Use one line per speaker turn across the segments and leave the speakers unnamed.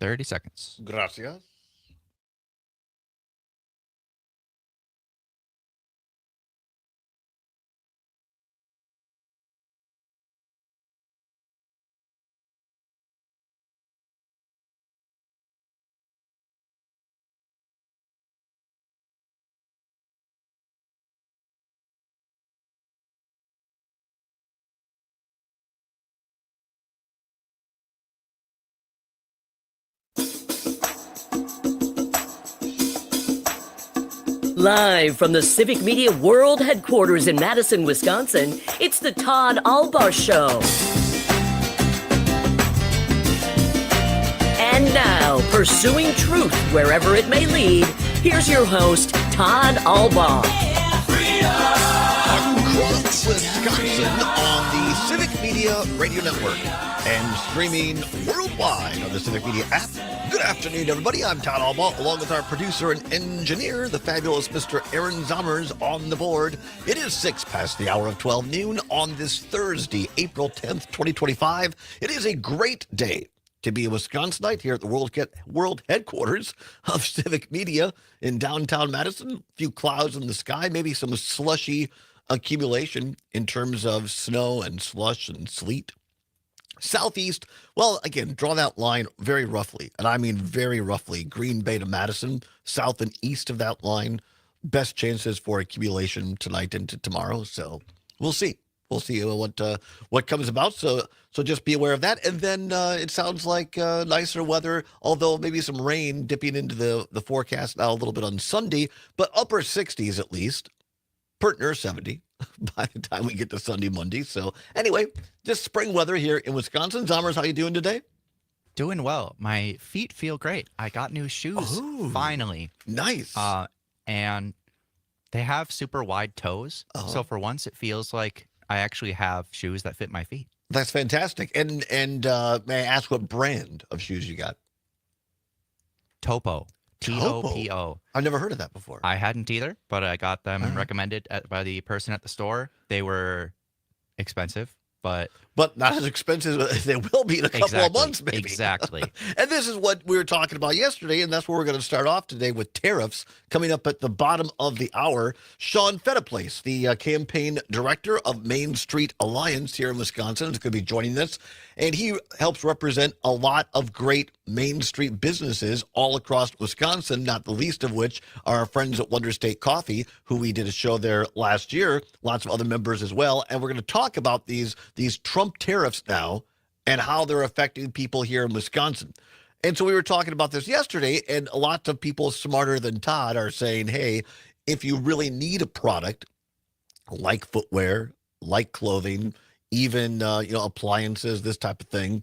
30 seconds.
Gracias.
Live from the Civic Media World Headquarters in Madison, Wisconsin, it's the Todd Allbaugh Show. And now, pursuing truth wherever it may lead, here's your host, Todd Allbaugh.
Across Wisconsin on the Civic Media Radio Network and streaming worldwide on the Civic Media app. Good afternoon, everybody. I'm Todd Allbaugh, along with our producer and engineer, the fabulous Mr. Aaron Zommers, on the board. It is 6 past the hour of 12 noon on this Thursday, April 10th, 2025. It is a great day to be a Wisconsinite here at the world headquarters of Civic Media in downtown Madison. A few clouds in the sky, maybe some slushy accumulation in terms of snow and slush and sleet. Southeast, well, again, draw that line very roughly, and I mean very roughly, Green Bay to Madison, south and east of that line, best chances for accumulation tonight into tomorrow. So we'll see. We'll see what comes about. So just be aware of that. And then it sounds like nicer weather, although maybe some rain dipping into the forecast now a little bit on Sunday, but upper 60s at least. Pert near 70 by the time we get to Sunday, Monday. So anyway, just spring weather here in Wisconsin. Zommers, how you doing today?
Doing well. My feet feel great. I got new shoes finally.
Nice.
And they have super wide toes. So for once, it feels like I actually have shoes that fit my feet.
That's fantastic. And may I ask what brand of shoes you got?
Topo. T-O-P-O.
I've never heard of that before.
I hadn't either, but I got them recommended by the person at the store. They were expensive, but
not as expensive as they will be in a couple of months, maybe.
Exactly.
And this is what we were talking about yesterday, and that's where we're going to start off today with tariffs coming up at the bottom of the hour. Sean Fettiplace, the campaign director of Main Street Alliance here in Wisconsin, is going to be joining us. And he helps represent a lot of great Main Street businesses all across Wisconsin, not the least of which are our friends at Wonder State Coffee, who we did a show there last year, lots of other members as well. And we're going to talk about these Trump tariffs now and how they're affecting people here in Wisconsin. And so we were talking about this yesterday, and a lot of people smarter than Todd are saying, hey, if you really need a product like footwear, like clothing, even appliances, this type of thing,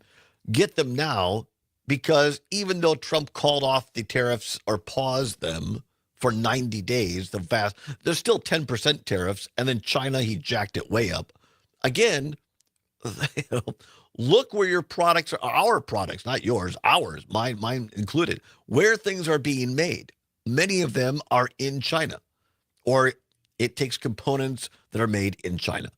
get them now, because even though Trump called off the tariffs or paused them for 90 days, there's still 10% tariffs, and then China, he jacked it way up. Again, look where your products are, our products, not yours, ours, mine included, where things are being made. Many of them are in China, or it takes components that are made in China.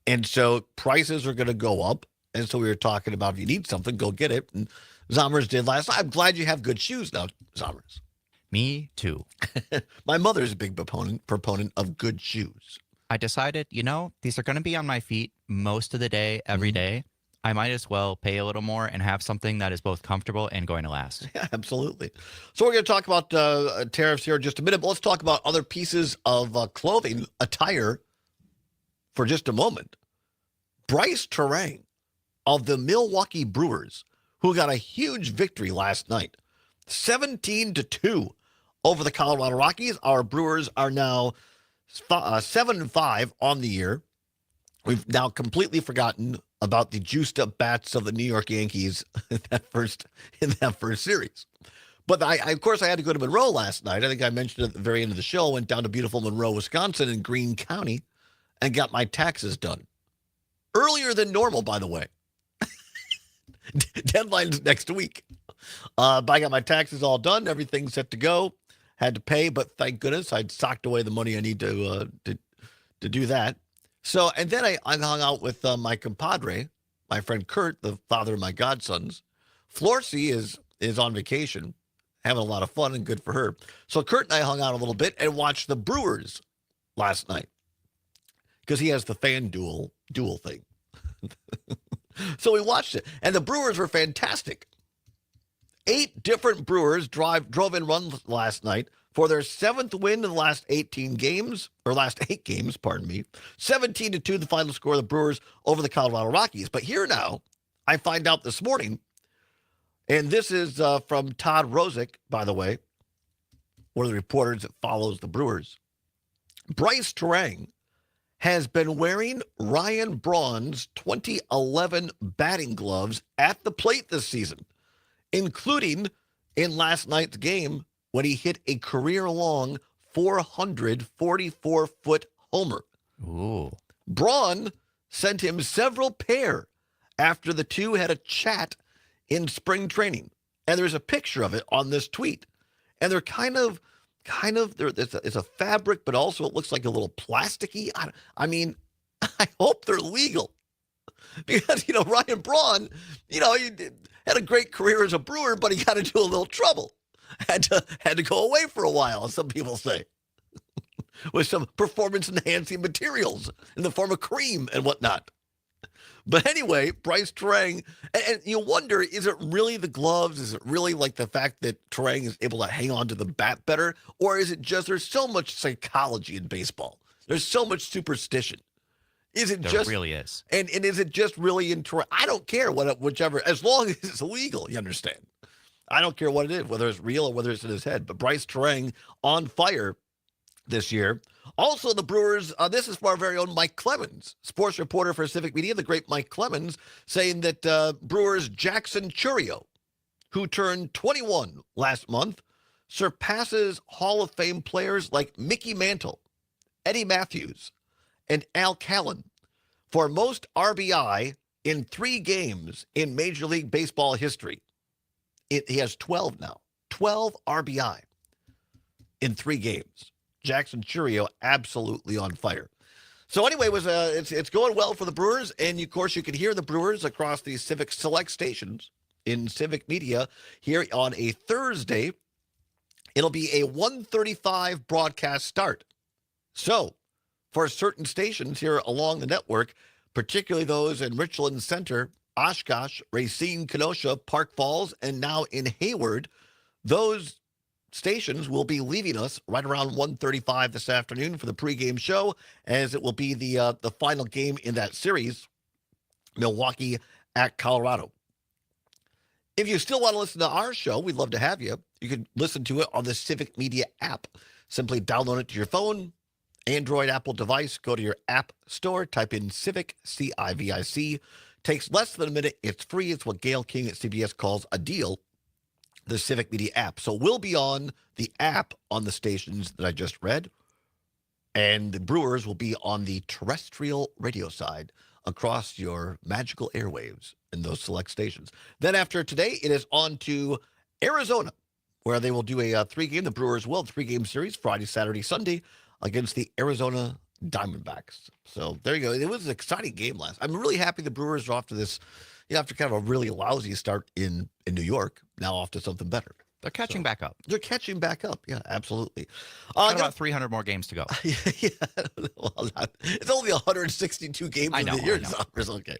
And so prices are going to go up. And so we were talking about, if you need something, go get it. And Zommers did last night. I'm glad you have good shoes now, Zommers.
Me too.
My mother's a big proponent of good shoes.
I decided, these are going to be on my feet most of the day, every day. I might as well pay a little more and have something that is both comfortable and going to last.
Yeah, absolutely. So we're going to talk about tariffs here in just a minute, but let's talk about other pieces of clothing, attire, for just a moment. Bryce Terang of the Milwaukee Brewers, who got a huge victory last night, 17-2 over the Colorado Rockies. Our Brewers are now 7-5 on the year. We've now completely forgotten about the juiced up bats of the New York Yankees in that first series. But of course, I had to go to Monroe last night. I think I mentioned at the very end of the show, went down to beautiful Monroe, Wisconsin in Greene County and got my taxes done. Earlier than normal, by the way. Deadline's next week. But I got my taxes all done. Everything's set to go. Had to pay, but thank goodness I'd socked away the money I need to do that. So, and then I hung out with my compadre, my friend Kurt, the father of my godsons. Florcy is is on vacation, having a lot of fun, and good for her. So Kurt and I hung out a little bit and watched the Brewers last night because he has the fan duel thing. So we watched it, and the Brewers were fantastic. 8 different Brewers drove in runs last night for their 7th win in the last 18 games, or last 8 games, pardon me. 17-2, the final score of the Brewers over the Colorado Rockies. But here now, I find out this morning, and this is from Todd Rosick, by the way, one of the reporters that follows the Brewers. Bryce Terang has been wearing Ryan Braun's 2011 batting gloves at the plate this season, including in last night's game when he hit a career-long 444-foot homer.
Ooh.
Braun sent him several pair after the two had a chat in spring training. And there's a picture of it on this tweet. And they're it's a fabric, but also it looks like a little plasticky. I mean, I hope they're legal. Because, Ryan Braun, he had a great career as a Brewer, but he got into a little trouble. Had to go away for a while, as some people say, with some performance-enhancing materials in the form of cream and whatnot. But anyway, Bryce Terang, and you wonder, is it really the gloves? Is it really like the fact that Terang is able to hang on to the bat better? Or is it just there's so much psychology in baseball? There's so much superstition. Is it
There really is.
And is it just really in Terang? I don't care whichever, as long as it's legal, you understand. I don't care what it is, whether it's real or whether it's in his head. But Bryce Terang on fire this year. Also, the Brewers, this is from our very own Mike Clemens, sports reporter for Civic Media, the great Mike Clemens, saying that Brewers' Jackson Chourio, who turned 21 last month, surpasses Hall of Fame players like Mickey Mantle, Eddie Matthews, and Al Callen for most RBI in 3 games in Major League Baseball history. He has 12 now. 12 RBI in 3 games. Jackson Chourio absolutely on fire. So anyway, it's going well for the Brewers, and of course you can hear the Brewers across the Civic Select stations in Civic Media here on a Thursday. It'll be a 1:35 broadcast start. So for certain stations here along the network, particularly those in Richland Center, Oshkosh, Racine, Kenosha, Park Falls, and now in Hayward, those stations will be leaving us right around 1:35 this afternoon for the pregame show, as it will be the final game in that series, Milwaukee at Colorado. If you still want to listen to our show, we'd love to have you. You can listen to it on the Civic Media app. Simply download it to your phone, Android, Apple device. Go to your app store, type in Civic, C-I-V-I-C. Takes less than a minute. It's free. It's what Gail King at CBS calls a deal. The Civic Media app. So we'll be on the app on the stations that I just read, and the Brewers will be on the terrestrial radio side across your magical airwaves in those select stations. Then after today, it is on to Arizona, where they will do a 3-game, the Brewers will, 3-game series, Friday, Saturday, Sunday, against the Arizona Diamondbacks. So there you go. It was an exciting game last. I'm really happy the Brewers are off to this, after kind of a really lousy start in New York, now off to something better.
They're catching back up.
They're catching back up. Yeah, absolutely.
Got about 300 more games to go.
Yeah, well, it's only 162 games in the year. It's okay.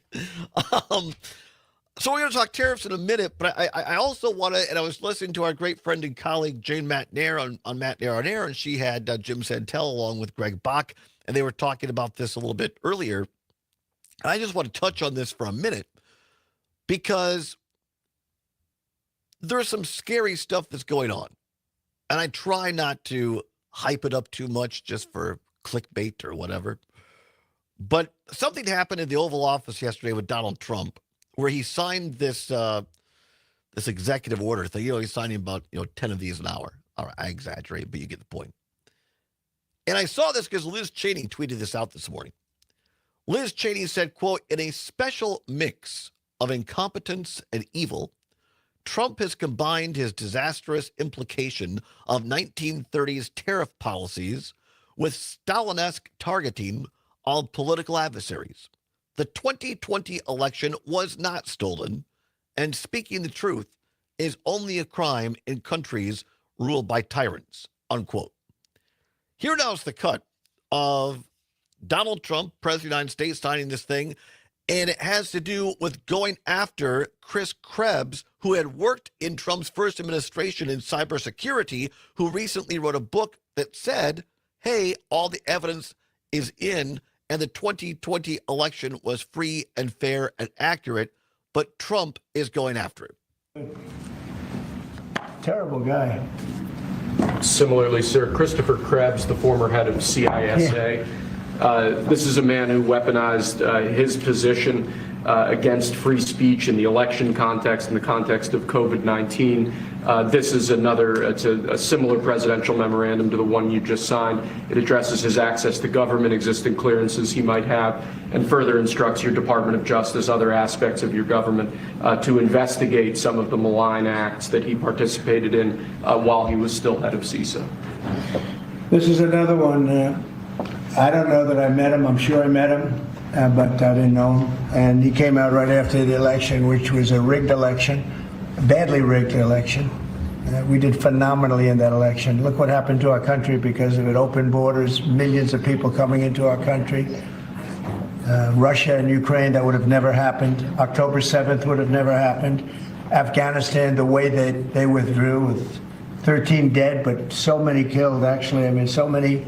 So we're going to talk tariffs in a minute, but I also want to, and I was listening to our great friend and colleague Jane Matnair on Matnair on Air, and she had Jim Santel along with Greg Bach, and they were talking about this a little bit earlier. And I just want to touch on this for a minute, because there's some scary stuff that's going on. And I try not to hype it up too much just for clickbait or whatever. But something happened in the Oval Office yesterday with Donald Trump, where he signed this executive order thing. He's signing about 10 of these an hour. All right, I exaggerate, but you get the point. And I saw this because Liz Cheney tweeted this out this morning. Liz Cheney said, quote, "In a special mix of incompetence and evil, Trump has combined his disastrous implication of 1930s tariff policies with Stalinesque targeting of political adversaries. The 2020 election was not stolen, and speaking the truth, is only a crime in countries ruled by tyrants, unquote. Here now is the cut of Donald Trump, President of the United States, signing this thing, and it has to do with going after Chris Krebs, who had worked in Trump's first administration in cybersecurity, who recently wrote a book that said, hey, all the evidence is in, and the 2020 election was free and fair and accurate, but Trump is going after it.
Terrible guy.
Similarly, sir, Christopher Krebs, the former head of CISA, this is a man who weaponized his position against free speech in the election context, in the context of COVID-19. This is it's a similar presidential memorandum to the one you just signed. It addresses his access to government, existing clearances he might have, and further instructs your Department of Justice, other aspects of your government, to investigate some of the malign acts that he participated in while he was still head of CISA.
This is another one. I don't know that I met him. I'm sure I met him, but I didn't know him. And he came out right after the election, which was a rigged election, a badly rigged election. We did phenomenally in that election. Look what happened to our country because of it. Open borders, millions of people coming into our country. Russia and Ukraine, that would have never happened. October 7th would have never happened. Afghanistan, the way that they withdrew with 13 dead, but so many killed, actually. I mean, so many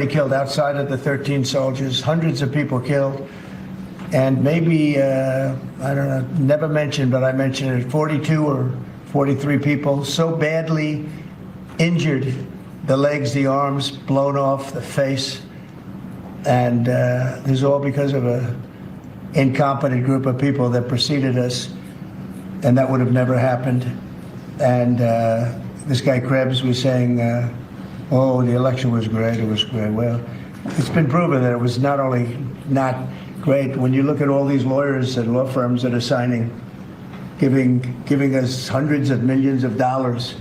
killed outside of the 13 soldiers, hundreds of people killed. And maybe, I don't know, never mentioned, but I mentioned it, 42 or 43 people so badly injured, the legs, the arms, blown off, the face. And this is all because of a incompetent group of people that preceded us, and that would have never happened. And this guy Krebs was saying, oh, the election was great, it was great. Well, it's been proven that it was not only not great. When you look at all these lawyers and law firms that are signing, giving us hundreds of millions of dollars,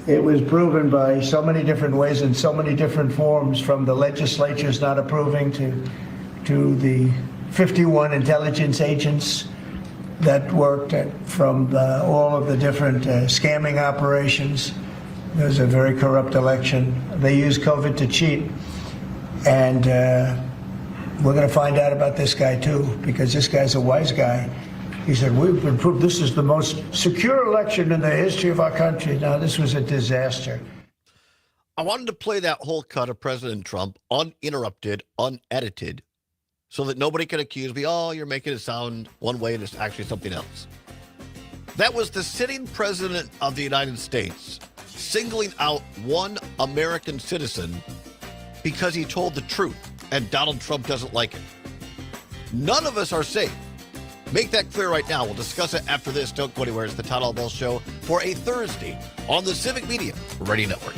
it was proven by so many different ways and so many different forms, from the legislatures not approving to the 51 intelligence agents that worked from all of the different scamming operations. It was a very corrupt election. They used COVID to cheat. And we're going to find out about this guy, too, because this guy's a wise guy. He said, we've been proved this is the most secure election in the history of our country. Now, this was a disaster.
I wanted to play that whole cut of President Trump uninterrupted, unedited, so that nobody can accuse me, oh, you're making it sound one way and it's actually something else. That was the sitting president of the United States singling out one American citizen because he told the truth, and Donald Trump doesn't like it. None of us are safe. Make that clear right now. We'll discuss it after this. Don't go anywhere. It's the Todd Allbaugh Show for a Thursday on the Civic Media Radio Network.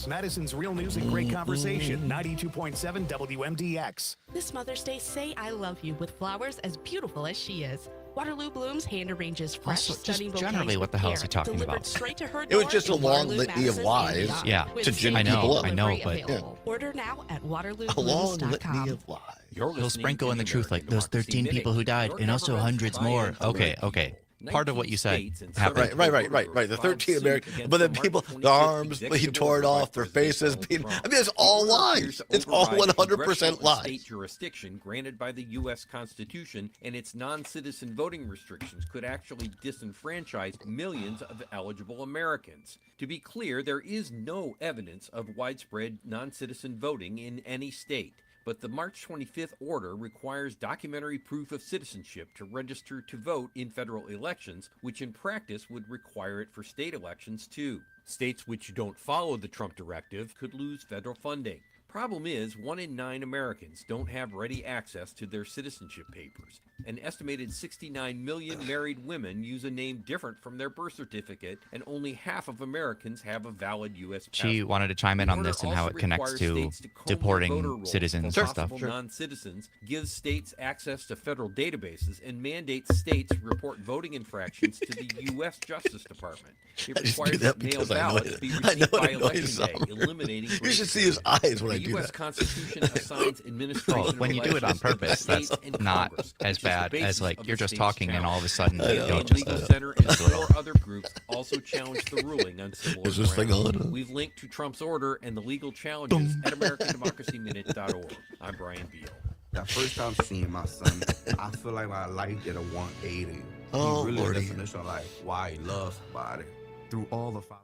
Madison's Real News and Great Conversation, 92.7 WMDX.
This Mother's Day, say I love you with flowers as beautiful as she is. Waterloo Blooms hand arranges fresh,
Also, just
stunning bouquets
generally, what the hell is he
with
talking
care,
about?
delivered straight to her
It was
door
just a
in
long
Waterloo,
litany of
Madison,
lies
and beyond,
Yeah,
with
to gin
same-day
people up.
I know,
delivery
but-
available. Order now at
A long
waterlooblooms.com.
litany of lies.
He'll sprinkle in the truth, like those 13 people who died, and also hundreds more. Okay. Part of what you said happened.
Right. The 13 American, but then people, the arms being torn off, their faces being, I mean, it's all lies. It's all 100% lies.
State jurisdiction granted by the U.S. Constitution, and its non-citizen voting restrictions could actually disenfranchise millions of eligible Americans. To be clear, there is no evidence of widespread non-citizen voting in any state. But the March 25th order requires documentary proof of citizenship to register to vote in federal elections, which in practice would require it for state elections too. States which don't follow the Trump directive could lose federal funding. Problem is, 1 in 9 Americans don't have ready access to their citizenship papers. An estimated 69 million married women use a name different from their birth certificate, and only half of Americans have a valid U.S. passport.
She wanted to chime in on this and how it connects to deporting citizens and stuff.
Non-citizens, gives states access to federal databases, and mandates states report voting infractions to the U.S. Justice Department. It requires that mail ballots be received by election day, eliminating.
You should see his eyes when I do that.
The U.S. Constitution assigns administration.
Well, when you do it on purpose, that's not as bad as like you're just talking and all of a sudden you go just
Legal Center and 4 other groups also challenged the ruling on similar
Is this thing
grounds.
on?
We've linked to Trump's order and the legal challenges at AmericanDemocracyMinute.org. I'm Brian Beal.
That first time seeing my son, I feel like my life did a 180.
Oh,
he really
Lordy.
definition of like why he loves somebody through all the 5.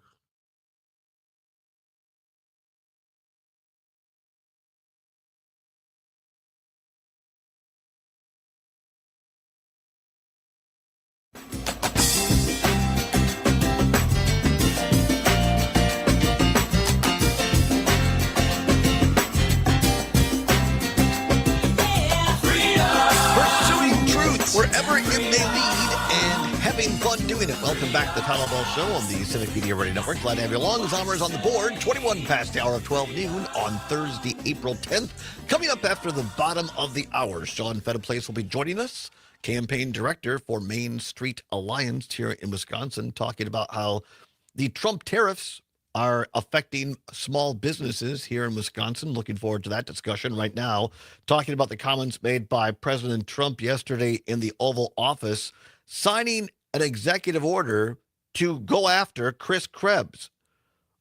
Pursuing truth wherever it may lead and having fun doing it. Welcome back to the Todd Allbaugh Show on the Civic Media Radio Network. Glad to have you along. Zomer's on the board. 21 past the hour of 12 noon on Thursday, April 10th. Coming up after the bottom of the hour, Sean Fediplace will be joining us, campaign director for Main Street Alliance here in Wisconsin, talking about how the Trump tariffs are affecting small businesses here in Wisconsin. Looking forward to that discussion right now. Talking about the comments made by President Trump yesterday in the Oval Office, signing an executive order to go after Chris Krebs,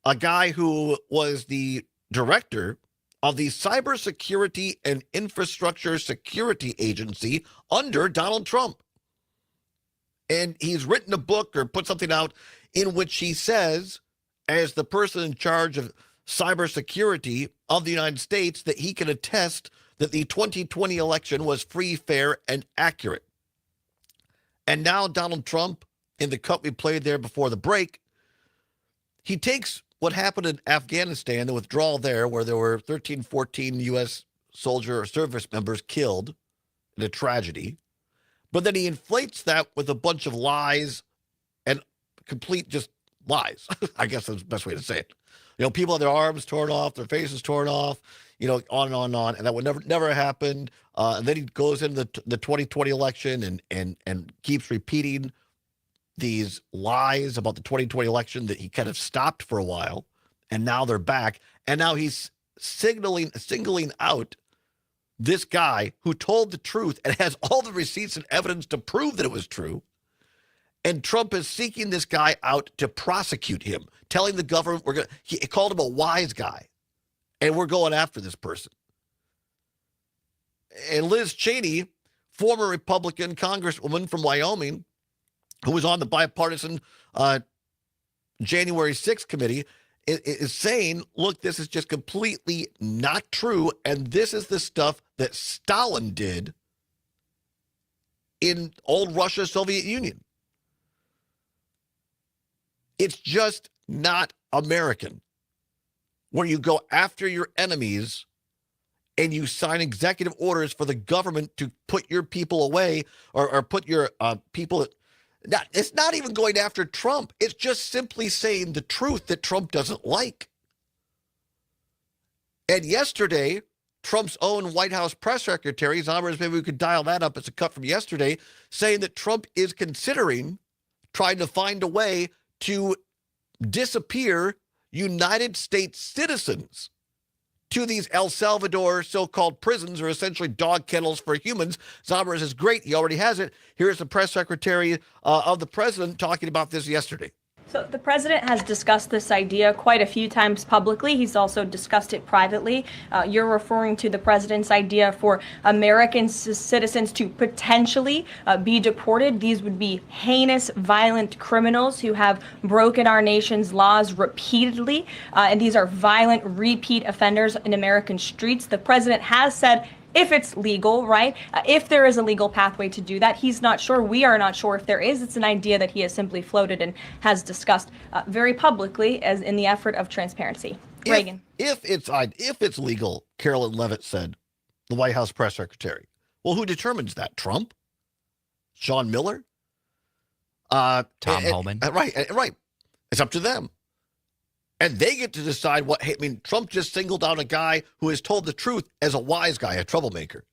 a guy who was the director of the Cybersecurity and Infrastructure Security Agency under Donald Trump. And he's written a book or put something out in which he says, as the person in charge of cybersecurity of the United States, that he can attest that the 2020 election was free, fair, and accurate. And now Donald Trump, in the cut we played there before the break, he takes what happened in Afghanistan, the withdrawal there, where there were 13, 14 U.S. soldier or service members killed in a tragedy, but then he inflates that with a bunch of lies and complete just lies. I guess that's the best way to say it. You know, people had their arms torn off, their faces torn off, you know, on and on and on, and that would never happened. And then he goes into the 2020 election and keeps repeating these lies about the 2020 election that he kind of stopped for a while, and now they're back. And now he's singling out this guy who told the truth and has all the receipts and evidence to prove that it was true. And Trump is seeking this guy out to prosecute him, telling the government he called him a wise guy, and we're going after this person. And Liz Cheney, former Republican congresswoman from Wyoming, who was on the bipartisan January 6th committee, is saying, look, this is just completely not true, and this is the stuff that Stalin did in old Russia, Soviet Union. It's just not American, where you go after your enemies and you sign executive orders for the government to put your people away or put your people. It's not even going after Trump. It's just simply saying the truth that Trump doesn't like. And yesterday, Trump's own White House press secretary, Zombers, maybe we could dial that up as a cut from yesterday, saying that Trump is considering trying to find a way to disappear United States citizens to these El Salvador so-called prisons, or essentially dog kennels for humans. Zombers is great. He already has it. Here's the press secretary of the president talking about this yesterday.
So the president has discussed this idea quite a few times publicly. He's also discussed it privately. You're referring to the president's idea for American citizens to potentially be deported. These would be heinous, violent criminals who have broken our nation's laws repeatedly. And these are violent repeat offenders in American streets. The president has said, if it's legal, right? If there is a legal pathway to do that, he's not sure. We are not sure if there is. It's an idea that he has simply floated and has discussed very publicly as in the effort of transparency. Reagan.
If it's legal, Carolyn Levitt said, the White House press secretary. Well, who determines that? Trump? Sean Miller?
Tom Homan?
Right. It's up to them. And they get to decide what. I mean, Trump just singled out a guy who has told the truth as a wise guy, a troublemaker.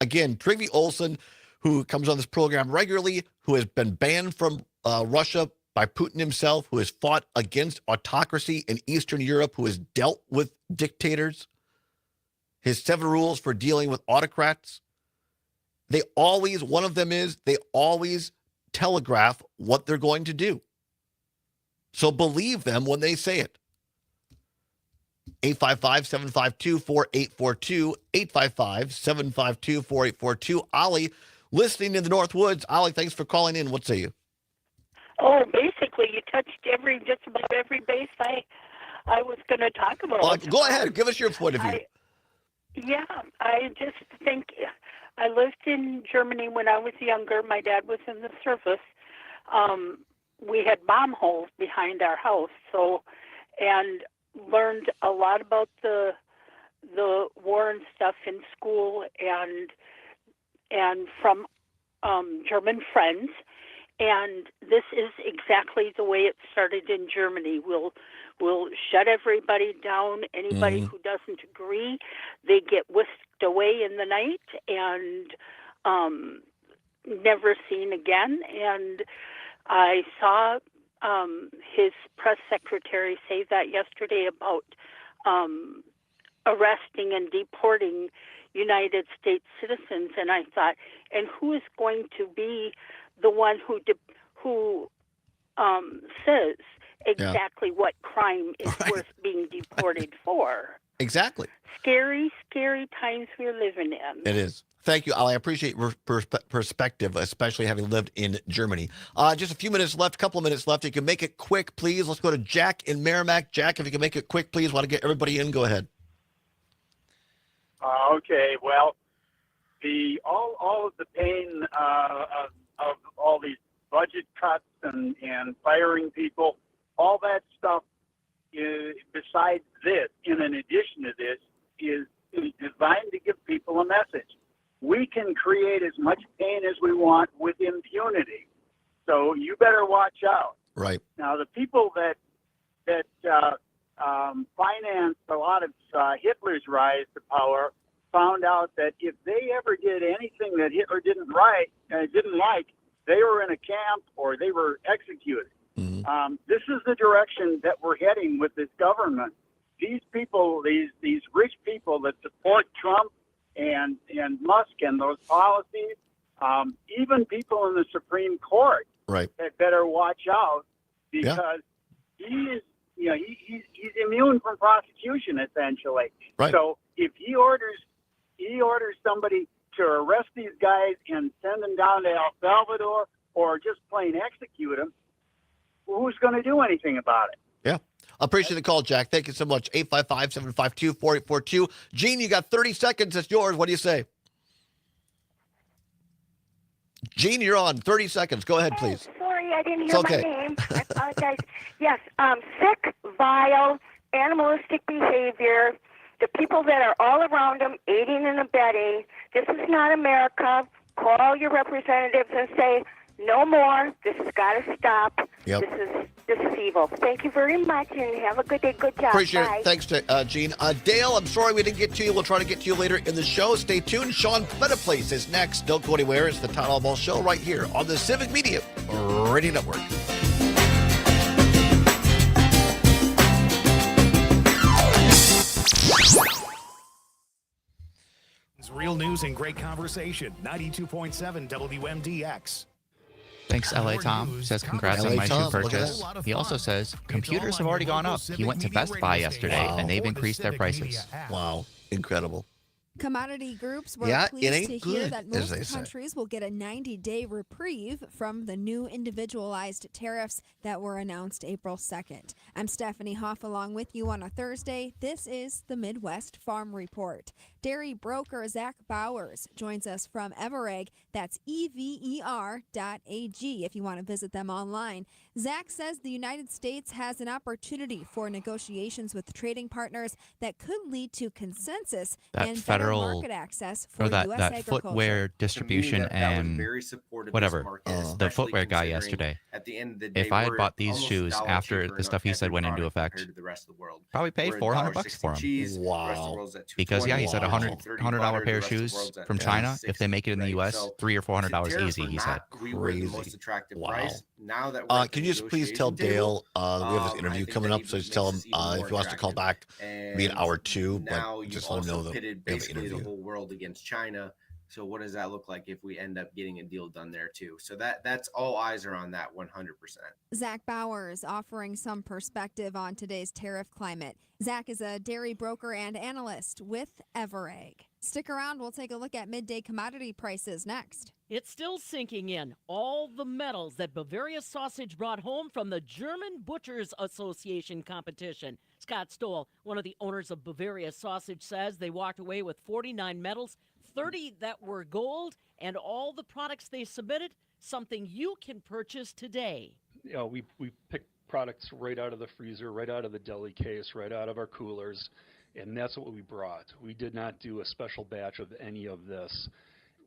Again, Trygve Olsen, who comes on this program regularly, who has been banned from Russia by Putin himself, who has fought against autocracy in Eastern Europe, who has dealt with dictators. His 7 rules for dealing with autocrats. One of them is they always telegraph what they're going to do. So believe them when they say it. 855-752-4842, 855-752-4842. Ollie, listening in the North Woods. Ollie, thanks for calling in. What say you?
Oh, basically, you touched just about every base I was going to talk about.
Go ahead. Give us your point of view.
I just think I lived in Germany when I was younger. My dad was in the service. We had bomb holes behind our house, and learned a lot about the war and stuff in school and from German friends. And this is exactly the way it started in Germany. We'll shut everybody down. Anybody who doesn't agree, they get whisked away in the night and never seen again. And I saw his press secretary say that yesterday about arresting and deporting United States citizens. And I thought, and who is going to be the one who says exactly what crime is worth being deported for?
Exactly.
Scary, scary times we're living in.
It is. Thank you, Ali. I appreciate your perspective, especially having lived in Germany. Just a couple of minutes left. You can make it quick, please. Let's go to Jack in Merrimack. Jack, if you can make it quick, please. Want to get everybody in. Go ahead.
Okay. Well, all of the pain of all these budget cuts and firing people, all that stuff besides this, in addition to this, is designed to give people a message. We can create as much pain as we want with impunity. So you better watch out.
Right.
Now, the people that financed a lot of Hitler's rise to power found out that if they ever did anything that Hitler didn't like, they were in a camp or they were executed. This is the direction that we're heading with this government. These people, these rich people that support Trump and Musk and those policies, even people in the Supreme Court,
right,
had better watch out because he's immune from prosecution essentially.
Right.
So if he orders somebody to arrest these guys and send them down to El Salvador or just plain execute them, who's going to do anything about it?
Yeah. I appreciate the call, Jack. Thank you so much. 855-752-4842. Gene, you got 30 seconds. It's yours. What do you say? Gene, you're on. 30 seconds. Go ahead, please.
Sorry, I didn't hear my name. I apologize. Yes, sick, vile, animalistic behavior. The people that are all around them aiding and abetting. This is not America. Call your representatives and say, no more. This has got to stop.
Yep.
This is evil. Thank you very much, and have a good day. Good job.
Appreciate
Bye.
it. Thanks, Gene. Dale, I'm sorry we didn't get to you. We'll try to get to you later in the show. Stay tuned. Sean Bettaplace is next. Don't go anywhere. It's the Todd Allbaugh Show right here on the Civic Media Radio Network.
Real news and great conversation. 92.7 WMDX.
Thanks, LA Tom. Says congrats on my shoe purchase. He also says computers have already gone up. He went to Best Buy yesterday and they've increased their prices.
Wow. Incredible.
Commodity groups were
Yeah, it
pleased
ain't
to
good,
hear that
as they
most
say.
countries will get a 90-day reprieve from the new individualized tariffs that were announced April 2nd. I'm Stephanie Hoff along with you on a Thursday. This is the Midwest Farm Report. Dairy broker Zach Bowers joins us from Everegg. That's EVER.AG if you want to visit them online. Zach says the United States has an opportunity for negotiations with trading partners that could lead to consensus
That
and
federal
better market access for
or that
U.S.
that
agriculture.
footwear distribution
that was
and
very supportive of this
whatever
market,
the
especially
footwear guy
considering
yesterday.
at the end of the day,
If I had
we're
bought these
almost
shoes
$1
after
cheaper
the stuff he
on
said
every
went into
product
effect,
compared to the rest of the world.
probably paid
We're
$400 for
$1.60
them.
cheese, the rest of the world's at
Because yeah, he said
$2.20,
$100
butter,
pair
the
of
rest of the
shoes
world's at
from China. If they
$2.60,
make it in the U.S.,
So
$300 or $400
tariffs
easy.
were
He said.
not, we were the most attractive price. Now that
Can you just please tell Dale we have this interview coming up, so just tell him if he wants to call back, be an hour two,
now
but
you've
just let him know
also
that
pitted
we have an
basically the
interview.
whole world against China. So what does that look like if we end up getting a deal done there too? So that's all eyes are on that 100%.
Zach Bowers offering some perspective on today's tariff climate. Zach is a dairy broker and analyst with Everegg. Stick around. We'll take a look at midday commodity prices next.
It's still sinking in. All the medals that Bavaria Sausage brought home from the German Butchers Association competition. Scott Stoll, one of the owners of Bavaria Sausage, says they walked away with 49 medals, 30 that were gold, and all the products they submitted, something you can purchase today.
You know, we picked products right out of the freezer, right out of the deli case, right out of our coolers, and that's what we brought. We did not do a special batch of any of this.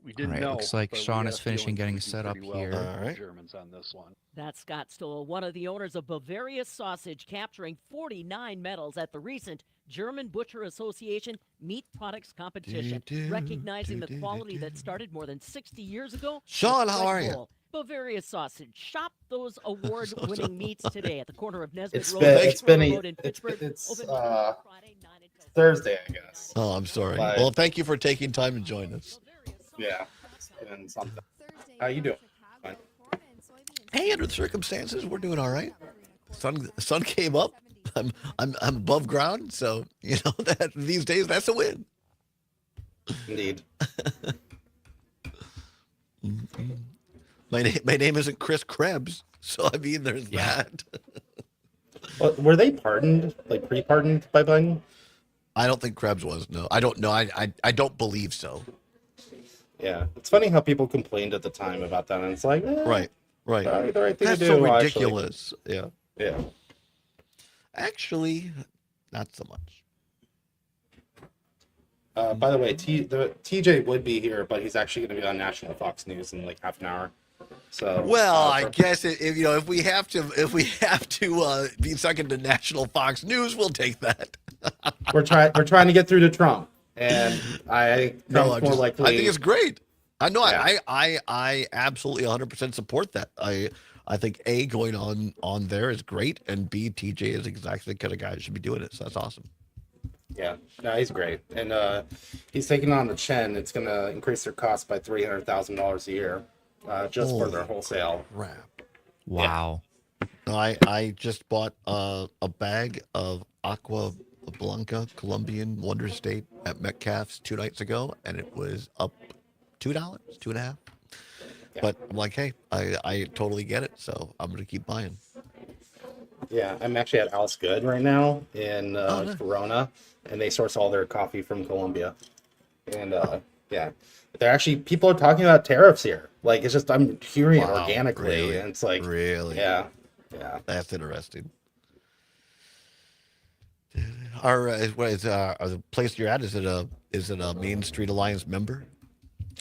We didn't
All right,
know.
looks like
but we
Sean
had
is
a
finishing
feeling
getting
we'd do
set up
pretty well
here.
with
All
the
right.
Germans on this one.
That's Scott Stoll, one of the owners of Bavaria Sausage, capturing 49 medals at the recent German Butcher Association Meat Products Competition, recognizing the quality that started more than 60 years ago.
Sean,
with
how
Fred
are you?
Cole. Bavaria Sausage. Shop those award-winning meats today at the corner of Nesbitt
It's
Road,
been,
and
it's been
Road
a,
in
it's,
Pittsburgh.
it's
Open
Thursday, I guess.
Oh, I'm sorry.
But-
Well, thank you for taking time to join us.
Yeah, it's been something. How you doing? Fine.
Hey, under the circumstances, we're doing all right. Sun came up. I'm above ground, so you know that these days that's a win.
Indeed.
My name isn't Chris Krebs, so I mean there's that.
Well, were they pardoned, like pre-pardoned by Biden?
I don't think Krebs was. No, I don't know. I don't believe so.
Yeah, it's funny how people complained at the time about that, and it's like,
Right.
The right thing
That's
to
so
do.
ridiculous.
Actually.
Yeah.
Yeah.
Actually, not so much.
By the way, TJ would be here, but he's actually going to be on National Fox News in like half an hour. So
Well, I guess if we have to be second to National Fox News, we'll take that.
we're trying to get through to Trump, and I
No,
more likely.
I think it's great. I know.
Yeah.
I absolutely 100% support that. I think A, going on there is great, and B, TJ is exactly the kind of guy who should be doing it. So that's awesome.
Yeah, no, he's great, and he's taking on the Chen. It's going to increase their cost by $300,000 a year, just for their wholesale.
Crap.
Wow.
I just bought a bag of Aqua Blanca Colombian Wonder State at Metcalf's 2 nights ago, and it was up $2, $2.50.
Yeah.
But I'm like, hey, I totally get it, so I'm gonna keep buying.
Yeah, I'm actually at Alice Good right now in
nice.
Corona, and they source all their coffee from Colombia. And yeah, they're actually people are talking about tariffs here. Like it's just I'm hearing it
Wow,
organically,
really?
and it's like
Really?
yeah.
That's interesting. What is the place you're at? Is it a Main Street Alliance member?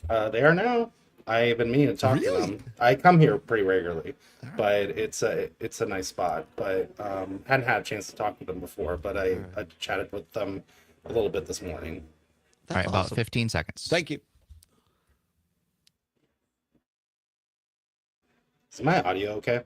They are now. I've been meaning to talk to them. I come here pretty regularly, but it's a nice spot. But hadn't had a chance to talk with them before. But I chatted with them a little bit this morning.
All right, about 15 seconds.
Thank you.
Is my audio okay?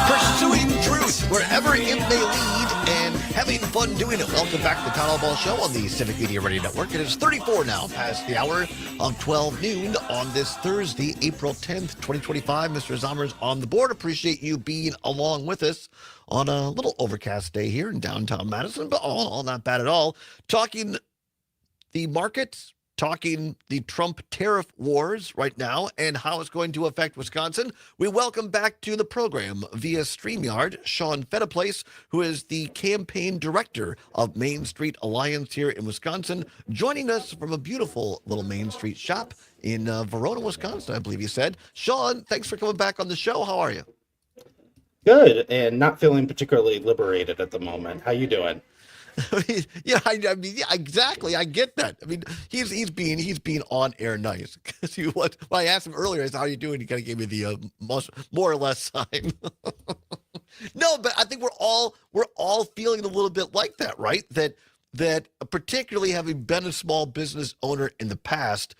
Pursuing truth wherever it may lead, and doing it? Welcome back to the Todd Allbaugh Show on the Civic Media Radio Network. It is 34 now past the hour of 12 noon on this Thursday, April 10th, 2025. Mr. Zommer's on the board. Appreciate you being along with us on a little overcast day here in downtown Madison, but all not bad at all. Talking the markets, talking the Trump tariff wars right now and how it's going to affect Wisconsin. We welcome back to the program via StreamYard Sean Fediplace, who is the campaign director of Main Street Alliance here in Wisconsin, joining us from a beautiful little Main Street shop in Verona, Wisconsin, I believe you said. Sean, thanks for coming back on the show. How are you?
Good, and not feeling particularly liberated at the moment. How you doing?
Yeah, I mean, yeah, exactly. I get that. I mean, he's being on air nice because when I asked him earlier, I said, "How are you doing?" He kind of gave me the more or less sign. No, but I think we're all feeling a little bit like that, right? That particularly having been a small business owner in the past,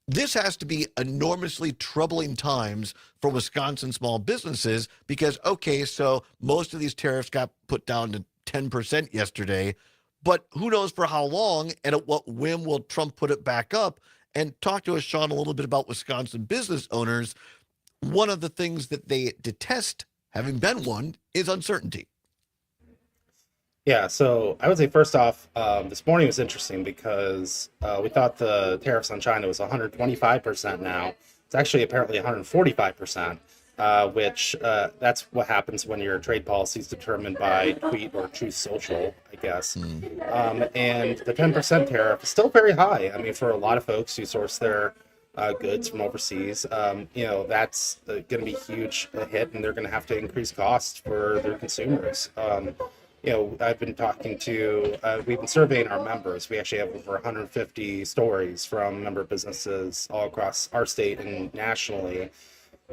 this has to be enormously troubling times for Wisconsin small businesses because, okay, so most of these tariffs got put down to 10% yesterday, but who knows for how long and at what whim will Trump put it back up? And talk to us, Sean, a little bit about Wisconsin business owners. One of the things that they detest, having been one, is uncertainty.
Yeah, so I would say first off, this morning was interesting because we thought the tariffs on China was 125% now. It's actually apparently 145%. Which that's what happens when your trade policy is determined by Tweet or Truth Social, I guess. And the 10% tariff is still very high. I mean, for a lot of folks who source their goods from overseas, that's going to be a huge hit, and they're going to have to increase costs for their consumers. I've been talking to, we've been surveying our members. We actually have over 150 stories from member businesses all across our state and nationally.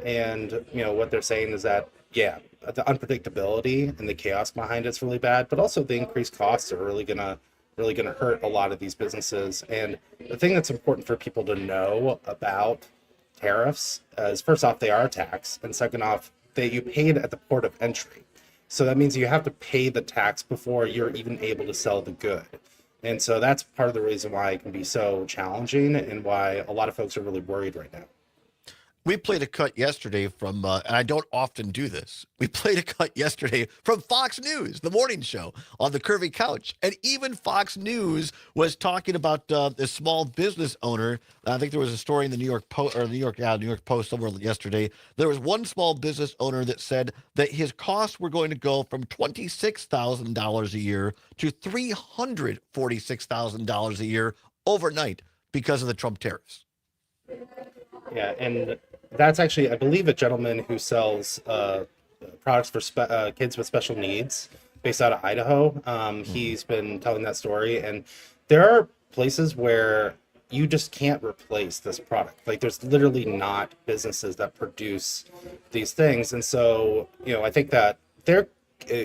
And what they're saying is that the unpredictability and the chaos behind it's really bad, but also the increased costs are really gonna hurt a lot of these businesses. And the thing that's important for people to know about tariffs is first off, they are a tax, and second off, you paid at the port of entry. So that means you have to pay the tax before you're even able to sell the good. And so that's part of the reason why it can be so challenging and why a lot of folks are really worried right now.
We played a cut yesterday from, and I don't often do this. We played a cut yesterday from Fox News, the morning show on the Curvy Couch. And even Fox News was talking about this small business owner. I think there was a story in the New York Post or New York Post somewhere yesterday. There was one small business owner that said that his costs were going to go from $26,000 a year to $346,000 a year overnight because of the Trump tariffs.
Yeah, and that's actually, I believe, a gentleman who sells products for kids with special needs based out of Idaho. He's been telling that story, and there are places where you just can't replace this product. Like, there's literally not businesses that produce these things. And so, I think that there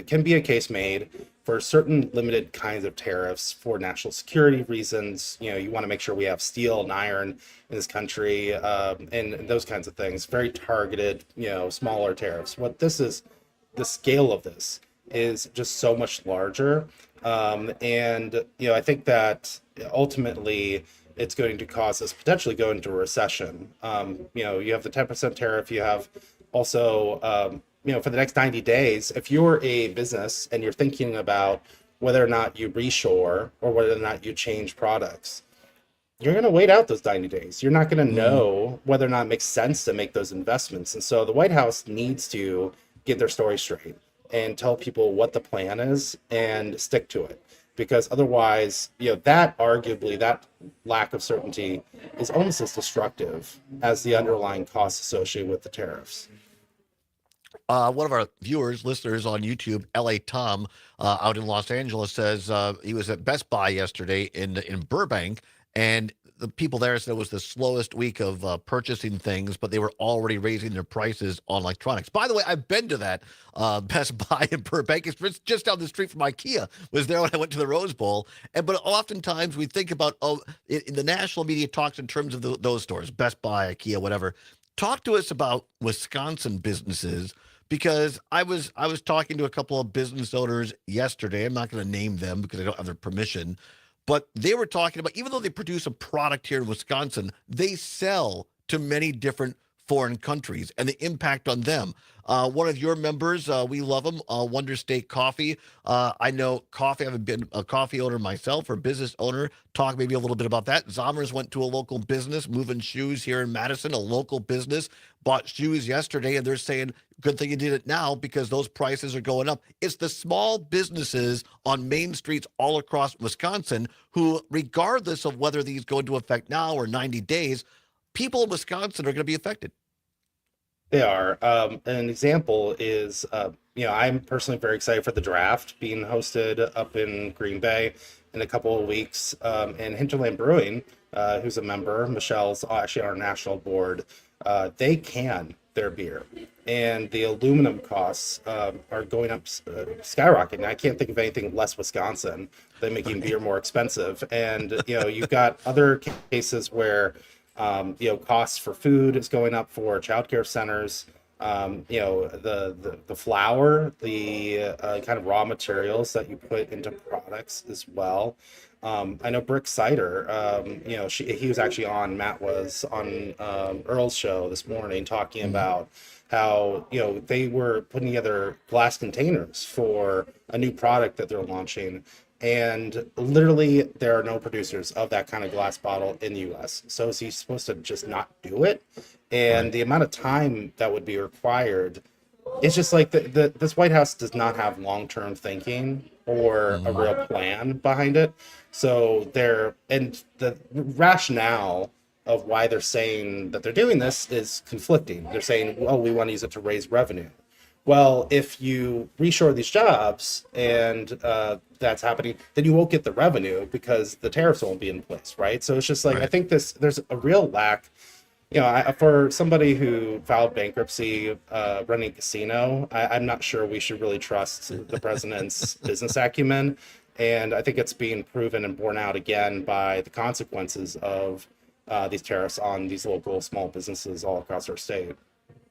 can be a case made for certain limited kinds of tariffs for national security reasons. You want to make sure we have steel and iron in this country, and those kinds of things. Very targeted, smaller tariffs. What this is, the scale of this is just so much larger. And I think that ultimately it's going to cause us potentially go into a recession. You have the 10% tariff, you have also, for the next 90 days, if you're a business and you're thinking about whether or not you reshore or whether or not you change products, you're going to wait out those 90 days. You're not going to know whether or not it makes sense to make those investments. And so the White House needs to get their story straight and tell people what the plan is and stick to it. Because otherwise, that lack of certainty is almost as destructive as the underlying costs associated with the tariffs.
One of our listeners on YouTube, LA Tom, out in Los Angeles, says he was at Best Buy yesterday in Burbank, and the people there said it was the slowest week of purchasing things, but they were already raising their prices on electronics. By the way, I've been to that Best Buy in Burbank. It's just down the street from IKEA. Was there when I went to the Rose Bowl. But oftentimes we think about, in the national media talks in terms of those stores, Best Buy, IKEA, whatever. Talk to us about Wisconsin businesses, because I was talking to a couple of business owners yesterday. I'm not going to name them because I don't have their permission, but they were talking about, even though they produce a product here in Wisconsin, they sell to many different foreign countries and the impact on them. One of your members, we love them, Wonder State Coffee. I know coffee. I haven't been a coffee owner myself or business owner. Talk maybe a little bit about that. Zommers went to a local business, moving shoes here in Madison, a local business, bought shoes yesterday, and they're saying, good thing you did it now because those prices are going up. It's the small businesses on main streets all across Wisconsin who, regardless of whether these go into effect now or 90 days, people in Wisconsin are going to be affected.
They are. An example is, I'm personally very excited for the draft being hosted up in Green Bay in a couple of weeks. And Hinterland Brewing, who's a member, Michelle's actually on our national board, they can their beer. And the aluminum costs are going up, skyrocketing. I can't think of anything less Wisconsin than making beer more expensive. And, you've got other cases where costs for food is going up for childcare centers. The flour, the kind of raw materials that you put into products as well. I know Brick Cider, he was actually on, Matt was on Earl's show this morning talking about how, they were putting together glass containers for a new product that they're launching. And literally, there are no producers of that kind of glass bottle in the U.S. So is he supposed to just not do it? And the amount of time that would be required, it's just like this White House does not have long-term thinking or a real plan behind it. So and the rationale of why they're saying that they're doing this is conflicting. They're saying, oh, we want to use it to raise revenue. Well, if you reshore these jobs and that's happening, then you won't get the revenue because the tariffs won't be in place, right? So it's just like, I think there's a real lack, for somebody who filed bankruptcy running a casino, I'm not sure we should really trust the president's business acumen. And I think it's being proven and borne out again by the consequences of these tariffs on these local small businesses all across our state.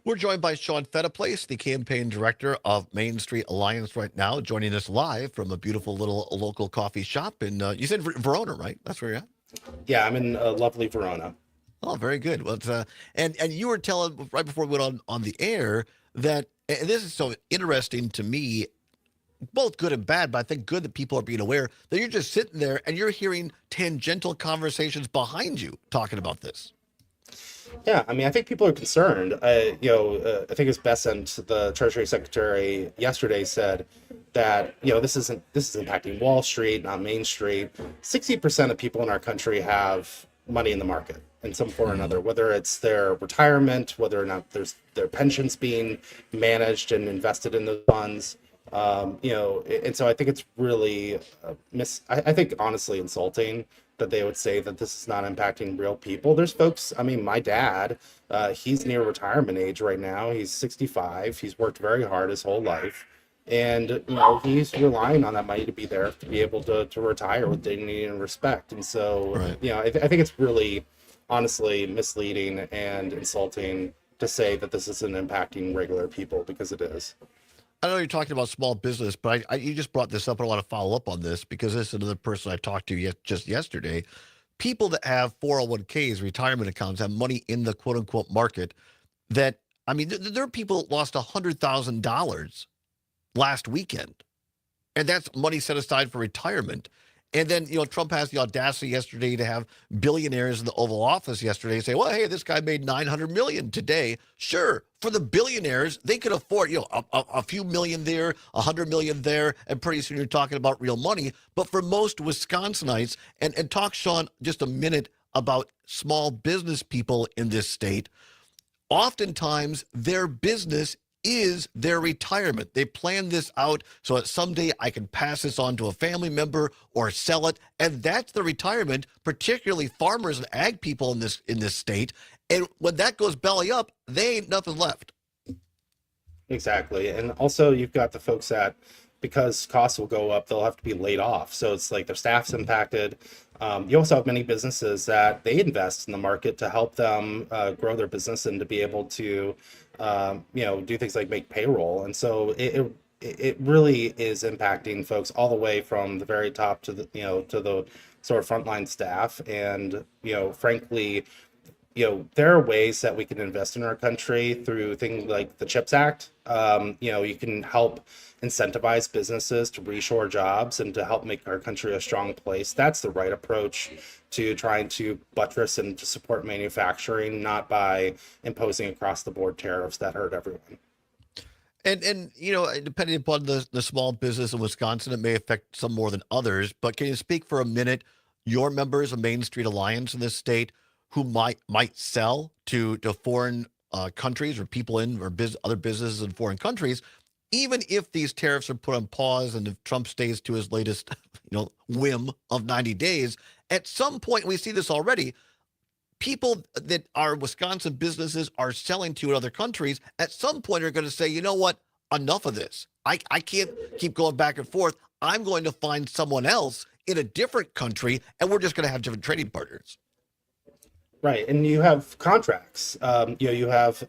We're joined by Sean Fettaplace, the campaign director of Main Street Alliance right now, joining us live from a beautiful little local coffee shop in, you said Verona, right? That's where you're at?
Yeah, I'm in lovely Verona.
Oh, very good. Well, and you were telling right before we went on the air that, and this is so interesting to me, both good and bad, but I think good that people are being aware that you're just sitting there and you're hearing tangential conversations behind you talking about this.
Yeah, I mean, I think people are concerned. I think it was Bessent, the Treasury Secretary, yesterday said that this is impacting Wall Street, not Main Street. 60% of people in our country have money in the market in some form or another, whether it's their retirement, whether or not their pensions being managed and invested in those funds. And so I think it's really I think honestly insulting that they would say that this is not impacting real people. There's folks, I mean, my dad, he's near retirement age right now. He's 65. He's worked very hard his whole life. And, he's relying on that money to be there, to be able to retire with dignity and respect. And so, I think it's really, honestly, misleading and insulting to say that this isn't impacting regular people, because it is.
I know you're talking about small business, but you just brought this up, and I want to follow up on this because this is another person I talked to just yesterday. People that have 401ks, retirement accounts, have money in the quote-unquote market that, I mean, there are people that lost $100,000 last weekend, and that's money set aside for retirement. And then, Trump has the audacity yesterday to have billionaires in the Oval Office yesterday say, well, hey, this guy made $900 million today. Sure, for the billionaires, they could afford, a few million there, $100 million there, and pretty soon you're talking about real money. But for most Wisconsinites, and talk, Sean, just a minute about small business people in this state, oftentimes their business is their retirement. They plan this out so that someday I can pass this on to a family member or sell it, and that's the retirement, particularly farmers and ag people in this state. And when that goes belly up, they ain't nothing left.
Exactly. And also you've got the folks that because costs will go up, they'll have to be laid off. So it's like their staff's impacted. You also have many businesses that they invest in the market to help them grow their business and to be able to, do things like make payroll. And so it really is impacting folks all the way from the very top to the sort of frontline staff. And, frankly, there are ways that we can invest in our country through things like the CHIPS Act. You can help incentivize businesses to reshore jobs and to help make our country a strong place. That's the right approach to trying to buttress and to support manufacturing, not by imposing across the board tariffs that hurt everyone.
And depending upon the small business in Wisconsin, it may affect some more than others. But can you speak for a minute, your members of Main Street Alliance in this state who might sell to foreign countries or people in or other businesses in foreign countries, even if these tariffs are put on pause and if Trump stays to his latest whim of 90 days, at some point, we see this already, people that are Wisconsin businesses are selling to in other countries, at some point are going to say, you know what, enough of this. I can't keep going back and forth. I'm going to find someone else in a different country, and we're just going to have different trading partners.
Right, and you have contracts. You have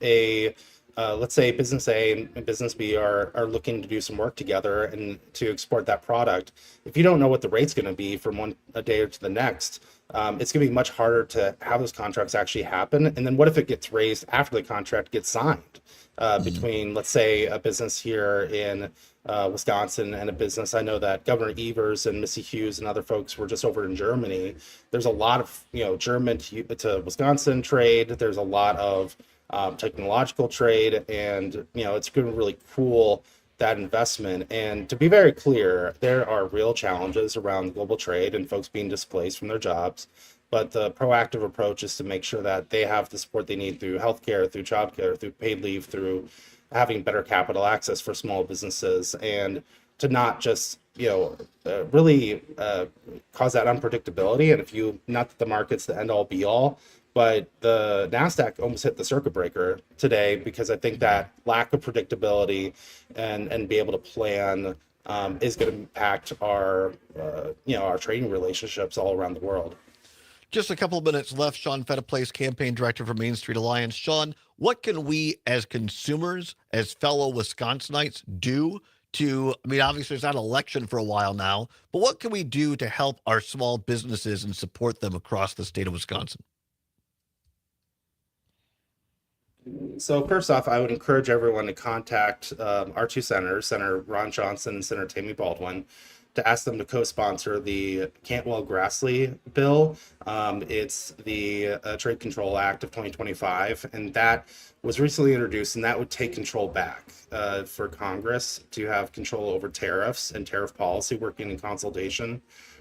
let's say business A and business B are looking to do some work together and to export that product. If you don't know what the rate's going to be from a day to the next, it's going to be much harder to have those contracts actually happen. And then what if it gets raised after the contract gets signed between, let's say, a business here in Wisconsin and a business? I know that Governor Evers and Missy Hughes and other folks were just over in Germany. There's a lot of German to Wisconsin trade. There's a lot of technological trade, and it's going to really cool that investment. And to be very clear, there are real challenges around global trade and folks being displaced from their jobs. But the proactive approach is to make sure that they have the support they need through healthcare, through childcare, through paid leave, through having better capital access for small businesses, and to not just really cause that unpredictability. And not that the market's the end all be all, but the NASDAQ almost hit the circuit breaker today because I think that lack of predictability and be able to plan is going to impact our trading relationships all around the world.
Just a couple of minutes left. Sean Fettiplace, campaign director for Main Street Alliance. Sean, what can we as consumers, as fellow Wisconsinites, do to, obviously it's not an election for a while now, but what can we do to help our small businesses and support them across the state of Wisconsin?
So first off, I would encourage everyone to contact our two senators, Senator Ron Johnson and Senator Tammy Baldwin, to ask them to co-sponsor the Cantwell-Grassley bill. It's the Trade Control Act of 2025, and that was recently introduced, and that would take control back for Congress to have control over tariffs and tariff policy, working in consultation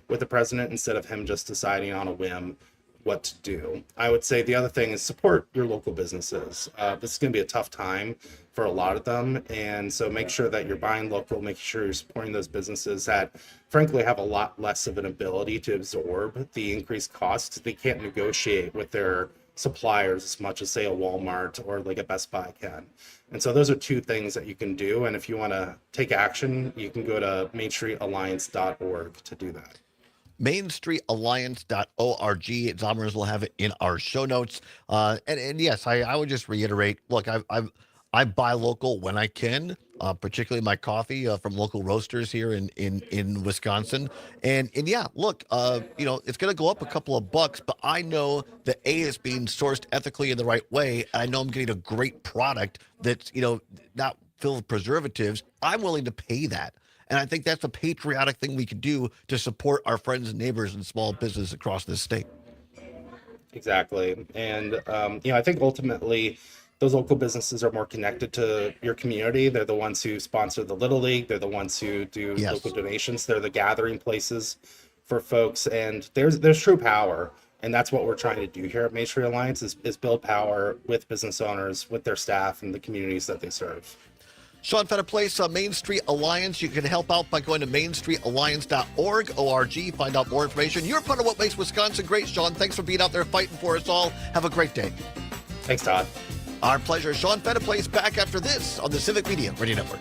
with the president instead of him just deciding on a whim what to do. I would say the other thing is support your local businesses. This is going to be a tough time for a lot of them, and so make sure that you're buying local, make sure you're supporting those businesses that frankly have a lot less of an ability to absorb the increased costs. They can't negotiate with their suppliers as much as, say, a Walmart or like a Best Buy can. And so those are two things that you can do, and if you want to take action, you can go to mainstreetalliance.org to do that.
mainstreetalliance.org. Zomers will have it in our show notes. And yes, I would just reiterate, look, I buy local when I can, particularly my coffee from local roasters here in Wisconsin. And yeah, look, it's going to go up a couple of bucks, but I know that A, is being sourced ethically in the right way. And I know I'm getting a great product that's, not filled with preservatives. I'm willing to pay that. And I think that's a patriotic thing we could do to support our friends and neighbors and small business across this state.
Exactly. And, I think ultimately those local businesses are more connected to your community. They're the ones who sponsor the Little League. They're the ones who do local donations. They're the gathering places for folks. And there's true power. And that's what we're trying to do here at Main Street Alliance is build power with business owners, with their staff, and the communities that they serve.
Sean Fettiplace, Main Street Alliance. You can help out by going to mainstreetalliance.org, find out more information. You're part of what makes Wisconsin great, Sean. Thanks for being out there fighting for us all. Have a great day.
Thanks, Todd.
Our pleasure. Sean Fettiplace back after this on the Civic Media Radio Network.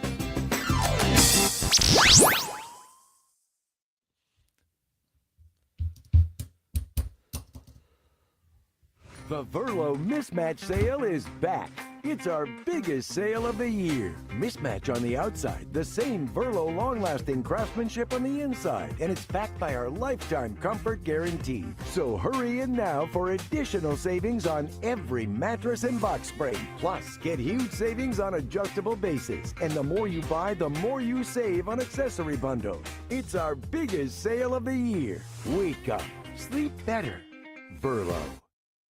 The Verlo Mismatch Sale is back. It's our biggest sale of the year. Mismatch on the outside, the same Verlo long-lasting craftsmanship on the inside, and it's backed by our lifetime comfort guarantee. So hurry in now for additional savings on every mattress and box spring. Plus, get huge savings on adjustable bases. And the more you buy, the more you save on accessory bundles. It's our biggest sale of the year. Wake up. Sleep better. Verlo.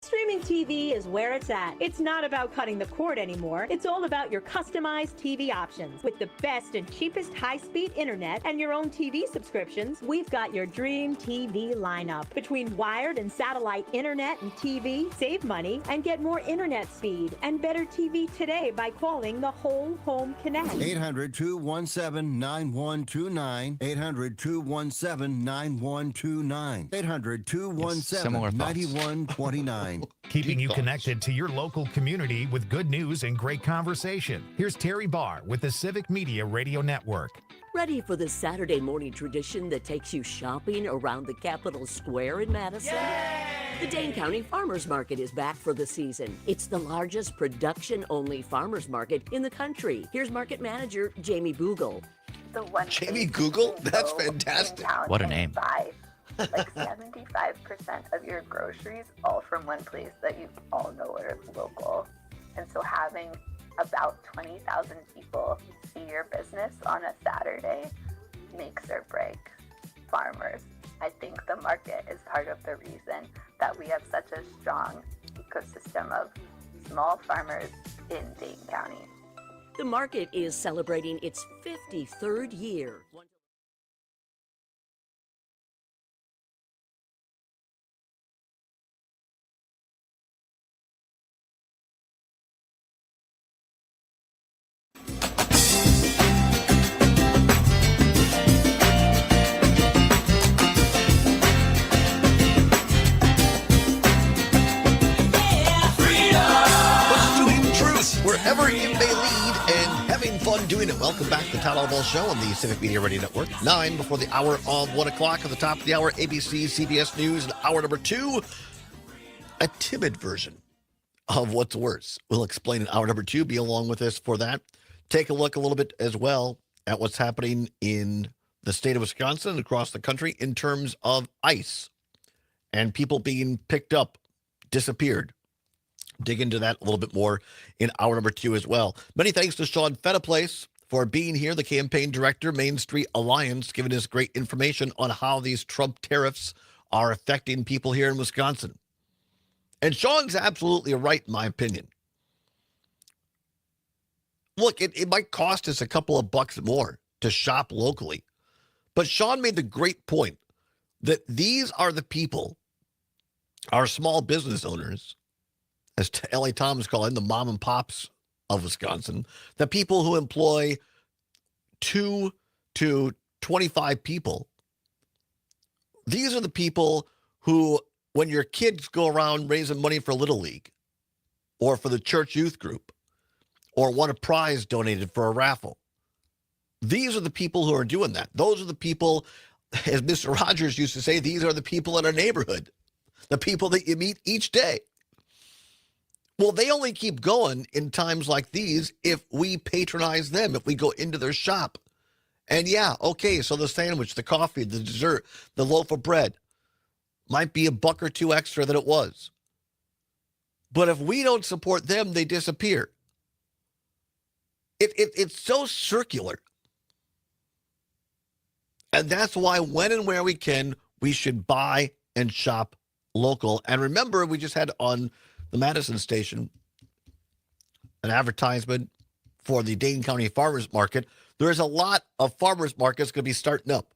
Streaming TV is where it's at. It's not about cutting the cord anymore. It's all about your customized TV options. With the best and cheapest high-speed internet and your own TV subscriptions, we've got your dream TV lineup. Between wired and satellite internet and TV, save money and get more internet speed and better TV today by calling the Whole Home Connect.
800-217-9129. 800-217-9129. 800-217-9129.
Keeping you connected to your local community with good news and great conversation. Here's Terry Barr with the Civic Media Radio Network.
Ready for the Saturday morning tradition that takes you shopping around the Capitol Square in Madison? The Dane County Farmers Market is back for the season. It's the largest production-only farmers market in the country. Here's market manager Jamie Boogle.
Jamie Google? That's fantastic.
What a name.
Like 75% of your groceries all from one place that you all know are local. And so having about 20,000 people see your business on a Saturday makes or break farmers. I think the market is part of the reason that we have such a strong ecosystem of small farmers in Dane County.
The market is celebrating its 53rd year.
Wherever you may lead and having fun doing it. Welcome back to the Todd Allbaugh Show on the Civic Media Radio Network. 9 before the hour of 1 o'clock. At the top of the hour, ABC, CBS News, and hour number 2, a timid version of what's worse. We'll explain in hour number 2. Be along with us for that. Take a look a little bit as well at what's happening in the state of Wisconsin and across the country in terms of ICE and people being picked up, disappeared. Dig into that a little bit more in hour number 2 as well. Many thanks to Sean Fettiplace for being here, the campaign director, Main Street Alliance, giving us great information on how these Trump tariffs are affecting people here in Wisconsin. And Sean's absolutely right, in my opinion. Look, it might cost us a couple of bucks more to shop locally. But Sean made the great point that these are the people, our small business owners, as L.A. Thomas called them, the mom and pops of Wisconsin, the people who employ 2 to 25 people. These are the people who, when your kids go around raising money for Little League or for the church youth group or want a prize donated for a raffle, these are the people who are doing that. Those are the people, as Mr. Rogers used to say, these are the people in our neighborhood, the people that you meet each day. Well, they only keep going in times like these if we patronize them, if we go into their shop. And yeah, okay, so the sandwich, the coffee, the dessert, the loaf of bread might be a buck or two extra than it was. But if we don't support them, they disappear. It's so circular. And that's why when and where we can, we should buy and shop local. And remember, we just had on the Madison station an advertisement for the Dane County Farmers Market. There's a lot of farmers markets going to be starting up.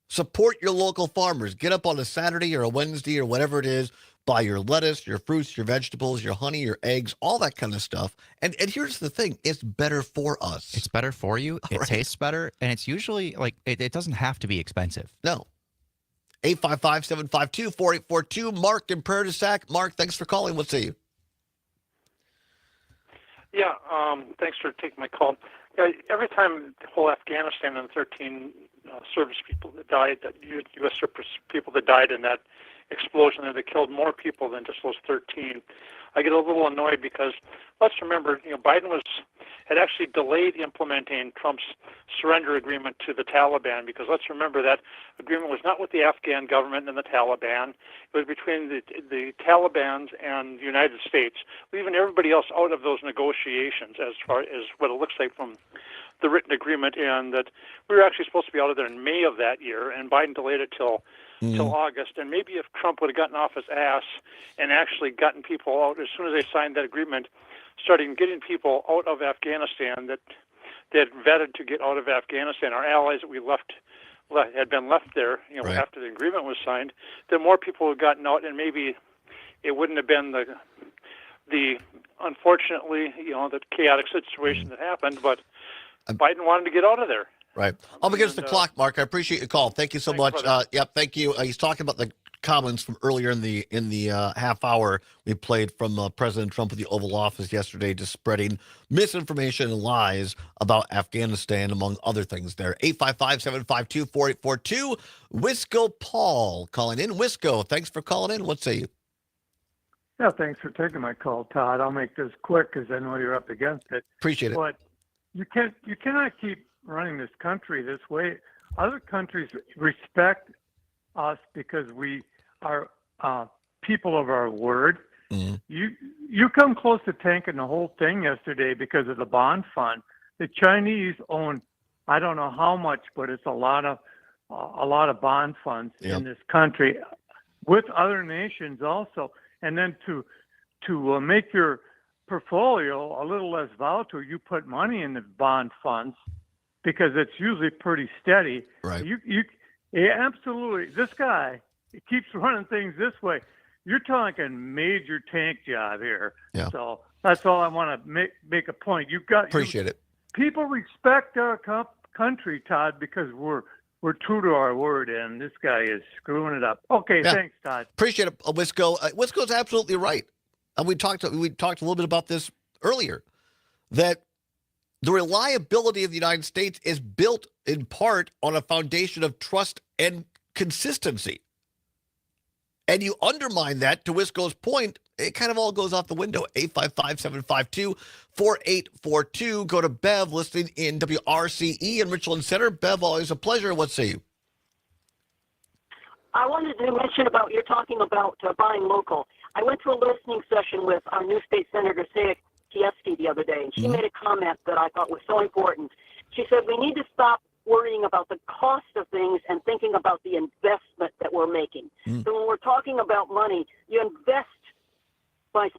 Support your local farmers. Get up on a Saturday or a Wednesday or whatever it is. Buy your lettuce, your fruits, your vegetables, your honey, your eggs, all that kind of stuff. And here's the thing. It's better for us.
It's better for you. It
Right.
tastes better. And it's usually like, it doesn't have to be expensive.
No. 855-752-4842. Mark in Prairie du Sac. Mark, thanks for calling. We'll see you.
Yeah, thanks for taking my call.
every time the whole Afghanistan and 13 service people that died, that U.S. service people that died in that explosion that killed more people than just those 13, I get a little annoyed because let's remember, Biden had actually delayed implementing Trump's surrender agreement to the Taliban, because let's remember that agreement was not with the Afghan government and the Taliban. It was between the Taliban and the United States, leaving everybody else out of those negotiations as far as what it looks like from the written agreement, and that we were actually supposed to be out of there in May of that year, and Biden delayed it till August. And maybe if Trump would have gotten off his ass and actually gotten people out as soon as they signed that agreement, starting getting people out of Afghanistan that they had vetted to get out of Afghanistan, our allies that we had been left there,
Right.
after the agreement was signed, then more people would have gotten out, and maybe it wouldn't have been the unfortunately, the chaotic situation that happened. But Biden wanted to get out of there.
Right. Up against the clock, Mark. I appreciate your call. Thank you so much. Thank you. He's talking about the comments from earlier in the half hour we played from President Trump at the Oval Office yesterday, just spreading misinformation and lies about Afghanistan, among other things there. 855-752-4842. Wisco Paul calling in. Wisco, thanks for calling in. What say you?
Yeah, thanks for taking my call, Todd. I'll make this quick because I know you're up against it.
Appreciate it.
But you cannot keep running this country this way. Other countries respect us because we are people of our word.
Mm-hmm.
You come close to tanking the whole thing yesterday because of the bond fund. The Chinese own, I don't know how much, but it's a lot of bond funds in this country with other nations also. And then to make your portfolio a little less volatile, you put money in the bond funds because it's usually pretty steady.
Right.
Yeah, absolutely. This guy keeps running things this way. You're talking major tank job here.
Yeah.
So that's all I want to make a point.
Appreciate it.
People respect our country, Todd, because we're true to our word, and this guy is screwing it up. Okay, thanks, Todd.
Appreciate it, Wisco. Wisco's absolutely right. And we talked a little bit about this earlier, that the reliability of the United States is built in part on a foundation of trust and consistency. And you undermine that, to Wisco's point, it kind of all goes out the window. 855-752-4842. Go to Bev, listening in WRCE in Richland Center. Bev, always a pleasure. What say you?
I wanted to mention about, you're talking about buying local. I went to a listening session with our new state senator, Sarah Kieski, the other day, and she made a comment that I thought was so important. She said, we need to stop worrying about the cost of things and thinking about the investment that we're making. So when we're talking about money, you invest by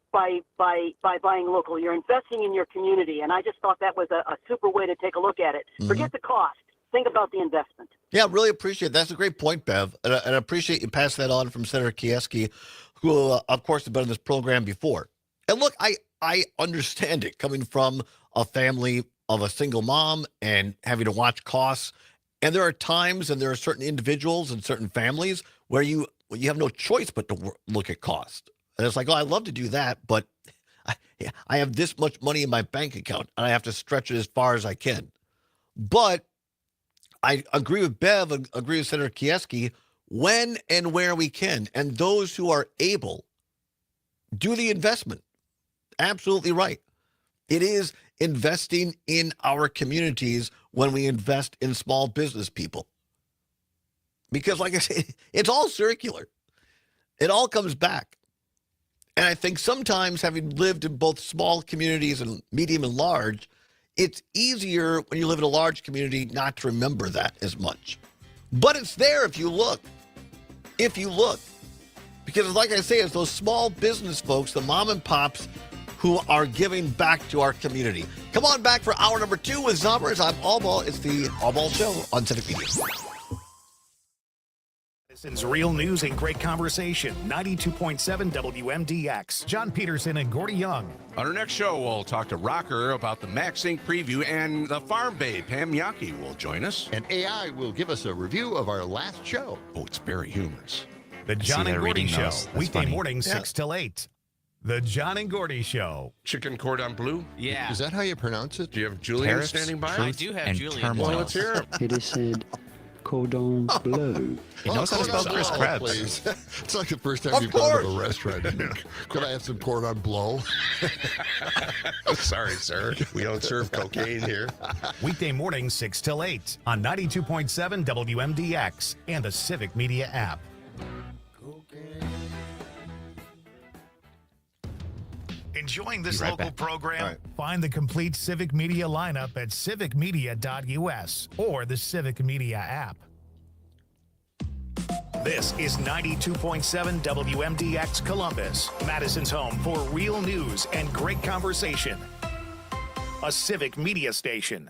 buying local. You're investing in your community, and I just thought that was a super way to take a look at it. Forget the cost. Think about the investment.
Yeah, really appreciate it. That's a great point, Bev. And I appreciate you passing that on from Senator Kieski, who, of course, has been in this program before. And look, I understand it, coming from a family of a single mom and having to watch costs. And there are times and there are certain individuals and certain families where you have no choice but to look at cost. And it's like, oh, I'd love to do that, but I have this much money in my bank account and I have to stretch it as far as I can. But I agree with Bev, agree with Senator Kieski, when and where we can. And those who are able, do the investment. Absolutely right. It is investing in our communities when we invest in small business people. Because like I say, it's all circular. It all comes back. And I think sometimes, having lived in both small communities and medium and large, it's easier when you live in a large community not to remember that as much. But it's there if you look. If you look. Because like I say, it's those small business folks, the mom and pops, who are giving back to our community. Come on back for hour number 2 with Zombers. I'm Allbaugh. It's the Allbaugh Show on Civic Media.
Citizens, real news and great conversation. 92.7 WMDX. John Peterson and Gordy Young.
On our next show, we'll talk to Rocker about the Max Inc. preview, and the Farm Babe, Pam Yaki, will join us.
And AI will give us a review of our last show.
Oh, it's very humorous.
The John and Gordy Show. Weekday morning, 6 till 8. The John and Gordy Show.
Chicken cordon bleu?
Yeah.
Is that how you pronounce it?
Do you have Julian
Tariffs,
standing by?
truth,
I do have
and
Julian.
turmoil.
Well, let's hear him.
It is said cordon bleu.
He knows how to spell Chris Krebs.
Please. It's like the first time
Of
you've gone to
course.
a restaurant. Could I have some cordon bleu?
Sorry, sir. We don't serve cocaine here.
Weekday morning 6 till 8 on 92.7 WMDX and the Civic Media app. Enjoying this
Be right
local
back.
program?
All right.
Find the complete Civic Media lineup at civicmedia.us or the Civic Media app. This is 92.7 WMDX Columbus, Madison's home for real news and great conversation. A Civic Media station.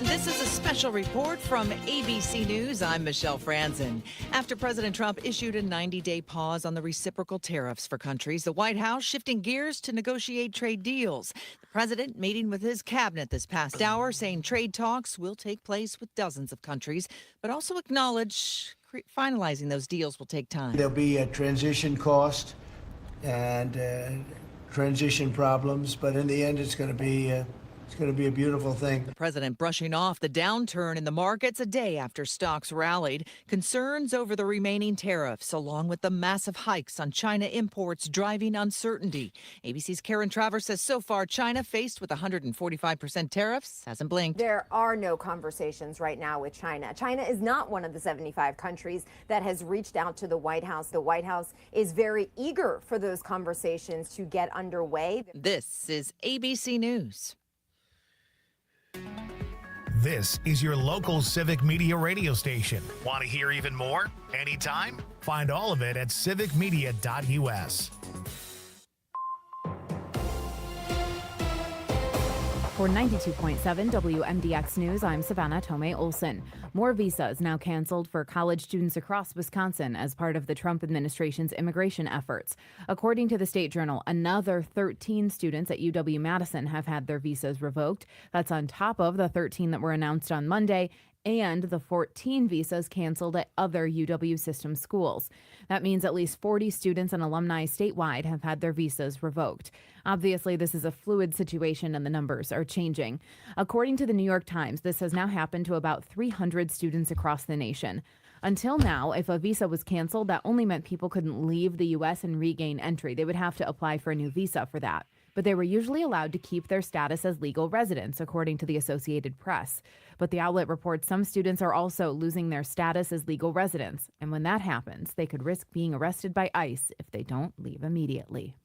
This is a special report from ABC News. I'm Michelle Franzen. After President Trump issued a 90-day pause on the reciprocal tariffs for countries, the White House shifting gears to negotiate trade deals. The president meeting with his cabinet this past hour, saying trade talks will take place with dozens of countries, but also acknowledge finalizing those deals will take time.
There'll be a transition cost and transition problems, but in the end, it's going to be a beautiful thing.
The president brushing off the downturn in the markets a day after stocks rallied. Concerns over the remaining tariffs, along with the massive hikes on China imports, driving uncertainty. ABC's Karen Travers says so far China, faced with 145% tariffs, hasn't blinked.
There are no conversations right now with China. China is not one of the 75 countries that has reached out to the White House. The White House is very eager for those conversations to get underway.
This is ABC News.
This is your local Civic Media radio station. Want to hear even more? Anytime? Find all of it at civicmedia.us.
For 92.7 WMDX News, I'm Savannah Tomei Olson. More visas now canceled for college students across Wisconsin as part of the Trump administration's immigration efforts. According to the State Journal, another 13 students at UW-Madison have had their visas revoked. That's on top of the 13 that were announced on Monday and the 14 visas canceled at other UW system schools. That means at least 40 students and alumni statewide have had their visas revoked. Obviously, this is a fluid situation and the numbers are changing. According to the New York Times, this has now happened to about 300 students across the nation. Until now, if a visa was canceled, that only meant people couldn't leave the U.S. and regain entry. They would have to apply for a new visa for that. But they were usually allowed to keep their status as legal residents, according to the Associated Press. But the outlet reports some students are also losing their status as legal residents. And when that happens, they could risk being arrested by ICE if they don't leave immediately.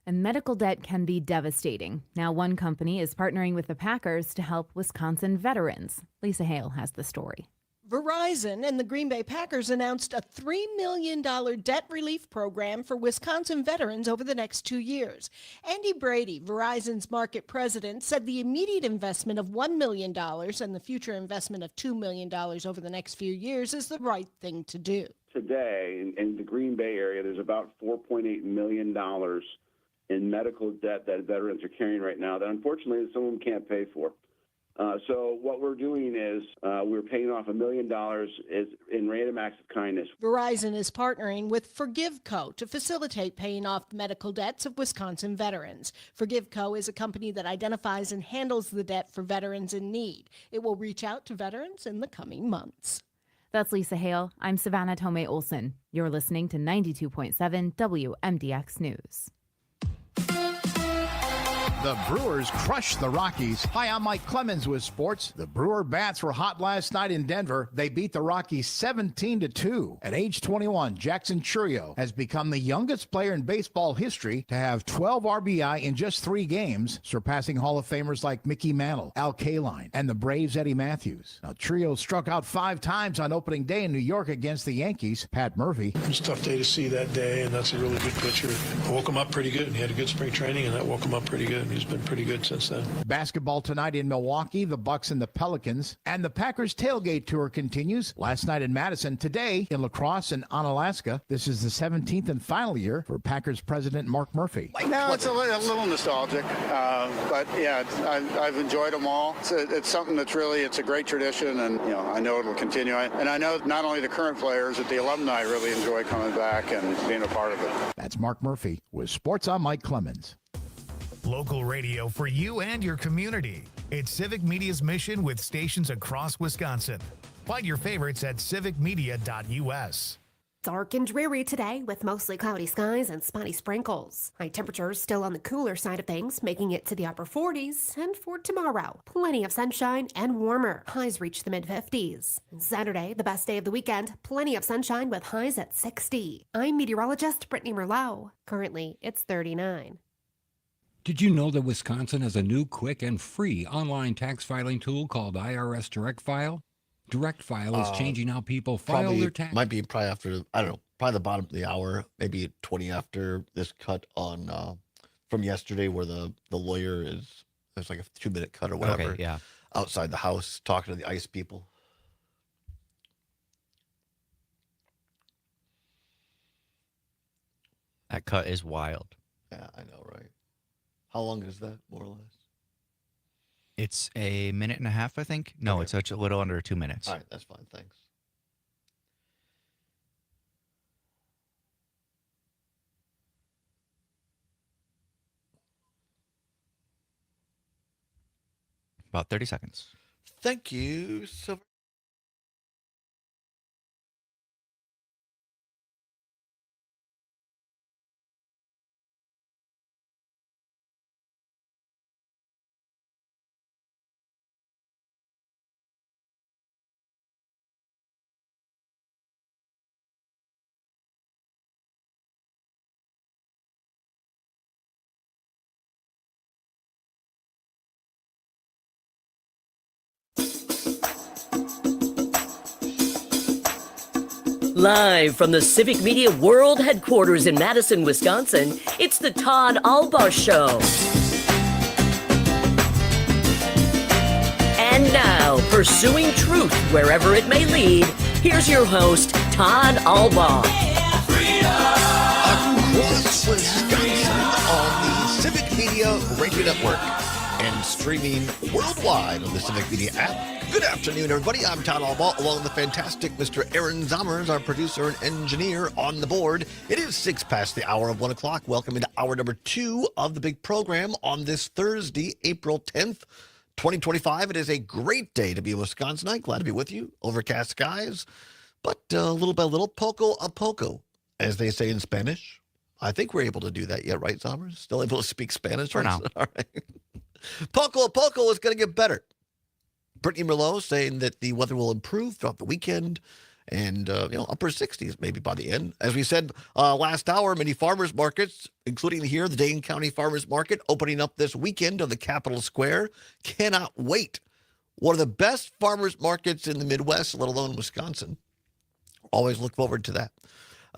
And medical debt can be devastating. Now one company is partnering with the Packers to help Wisconsin veterans. Lisa Hale has the story.
Verizon and the Green Bay Packers announced a $3 million debt relief program for Wisconsin veterans over the next 2 years. Andy Brady, Verizon's market president, said the immediate investment of $1 million and the future investment of $2 million over the next few years is the right thing to do.
Today, in the Green Bay area, there's about $4.8 million in medical debt that veterans are carrying right now that unfortunately some of them can't pay for. So what we're doing is we're paying off $1 million in random acts of kindness.
Verizon is partnering with ForgiveCo to facilitate paying off the medical debts of Wisconsin veterans. ForgiveCo is a company that identifies and handles the debt for veterans in need. It will reach out to veterans in the coming months.
That's Lisa Hale. I'm Savannah Tomei Olson. You're listening to 92.7 WMDX News.
The Brewers crushed the Rockies. Hi, I'm Mike Clemens with sports. The Brewer Bats were hot last night in Denver. They beat the Rockies 17-2. At age 21, Jackson Chourio has become the youngest player in baseball history to have 12 RBI in just 3 games, surpassing Hall of Famers like Mickey Mantle, Al Kaline, and the Braves' Eddie Matthews. Now, Chourio struck out 5 times on opening day in New York against the Yankees. Pat Murphy.
It was a tough day to see that day, and that's a really good pitcher. I woke him up pretty good, and he had a good spring training, and that woke him up pretty good.
economy's been pretty good since then.
Basketball tonight in Milwaukee, the Bucks and the Pelicans. And the Packers tailgate tour continues. Last night in Madison, today in La Crosse and Onalaska. This is the 17th and final year for Packers president Mark Murphy.
No, it's a little nostalgic, but yeah, I've enjoyed them all. It's something that's really, it's a great tradition, and I know it'll continue. And I know not only the current players, but the alumni really enjoy coming back and being a part of it.
That's Mark Murphy with Sports on Mike Clemens.
Local radio for you and your community. It's Civic Media's mission with stations across Wisconsin. Find your favorites at civicmedia.us.
Dark and dreary today with mostly cloudy skies and spotty sprinkles. High temperatures still on the cooler side of things, making it to the upper 40s. And for tomorrow, plenty of sunshine and warmer. Highs reach the mid-50s. Saturday, the best day of the weekend, plenty of sunshine with highs at 60. I'm meteorologist Brittany Merlot. Currently, it's 39.
Did you know that Wisconsin has a new, quick, and free online tax filing tool called IRS Direct File? Direct File is changing how people file their tax.
Might be probably after, I don't know, probably the bottom of the hour, maybe 20 after this cut on from yesterday where the lawyer is, there's like a 2-minute cut or whatever.
Okay, yeah.
Outside the house talking to the ICE people.
That cut is wild.
Yeah, I know, right? How long is that, more or less?
It's a minute and a half, I think. No,
Okay.
it's a little under 2 minutes.
All right, that's fine. Thanks.
About 30 seconds.
Thank you so much.
Live from the Civic Media World Headquarters in Madison, Wisconsin, it's the Todd Allbaugh Show. And now, pursuing truth wherever it may lead, here's your host, Todd Allbaugh.
Across Wisconsin on the Civic Media Radio Network and streaming worldwide on the Civic Media app. Good afternoon, everybody. I'm Todd Allbaugh, along with the fantastic Mr. Aaron Zommers, our producer and engineer on the board. It is 6 past the hour of 1 o'clock. Welcome into hour number 2 of the big program on this Thursday, April 10th, 2025. It is a great day to be a Wisconsinite. Glad to be with you. Overcast skies, but little by little, poco a poco, as they say in Spanish. I think we're able to do that yet, right, Zommers? Still able to speak Spanish?
For now.
All right. Poco a poco is going to get better. Brittany Merlot saying that the weather will improve throughout the weekend and, upper 60s maybe by the end. As we said last hour, many farmers markets, including here, the Dane County Farmers Market, opening up this weekend on the Capitol Square. Cannot wait. One of the best farmers markets in the Midwest, let alone Wisconsin. Always look forward to that.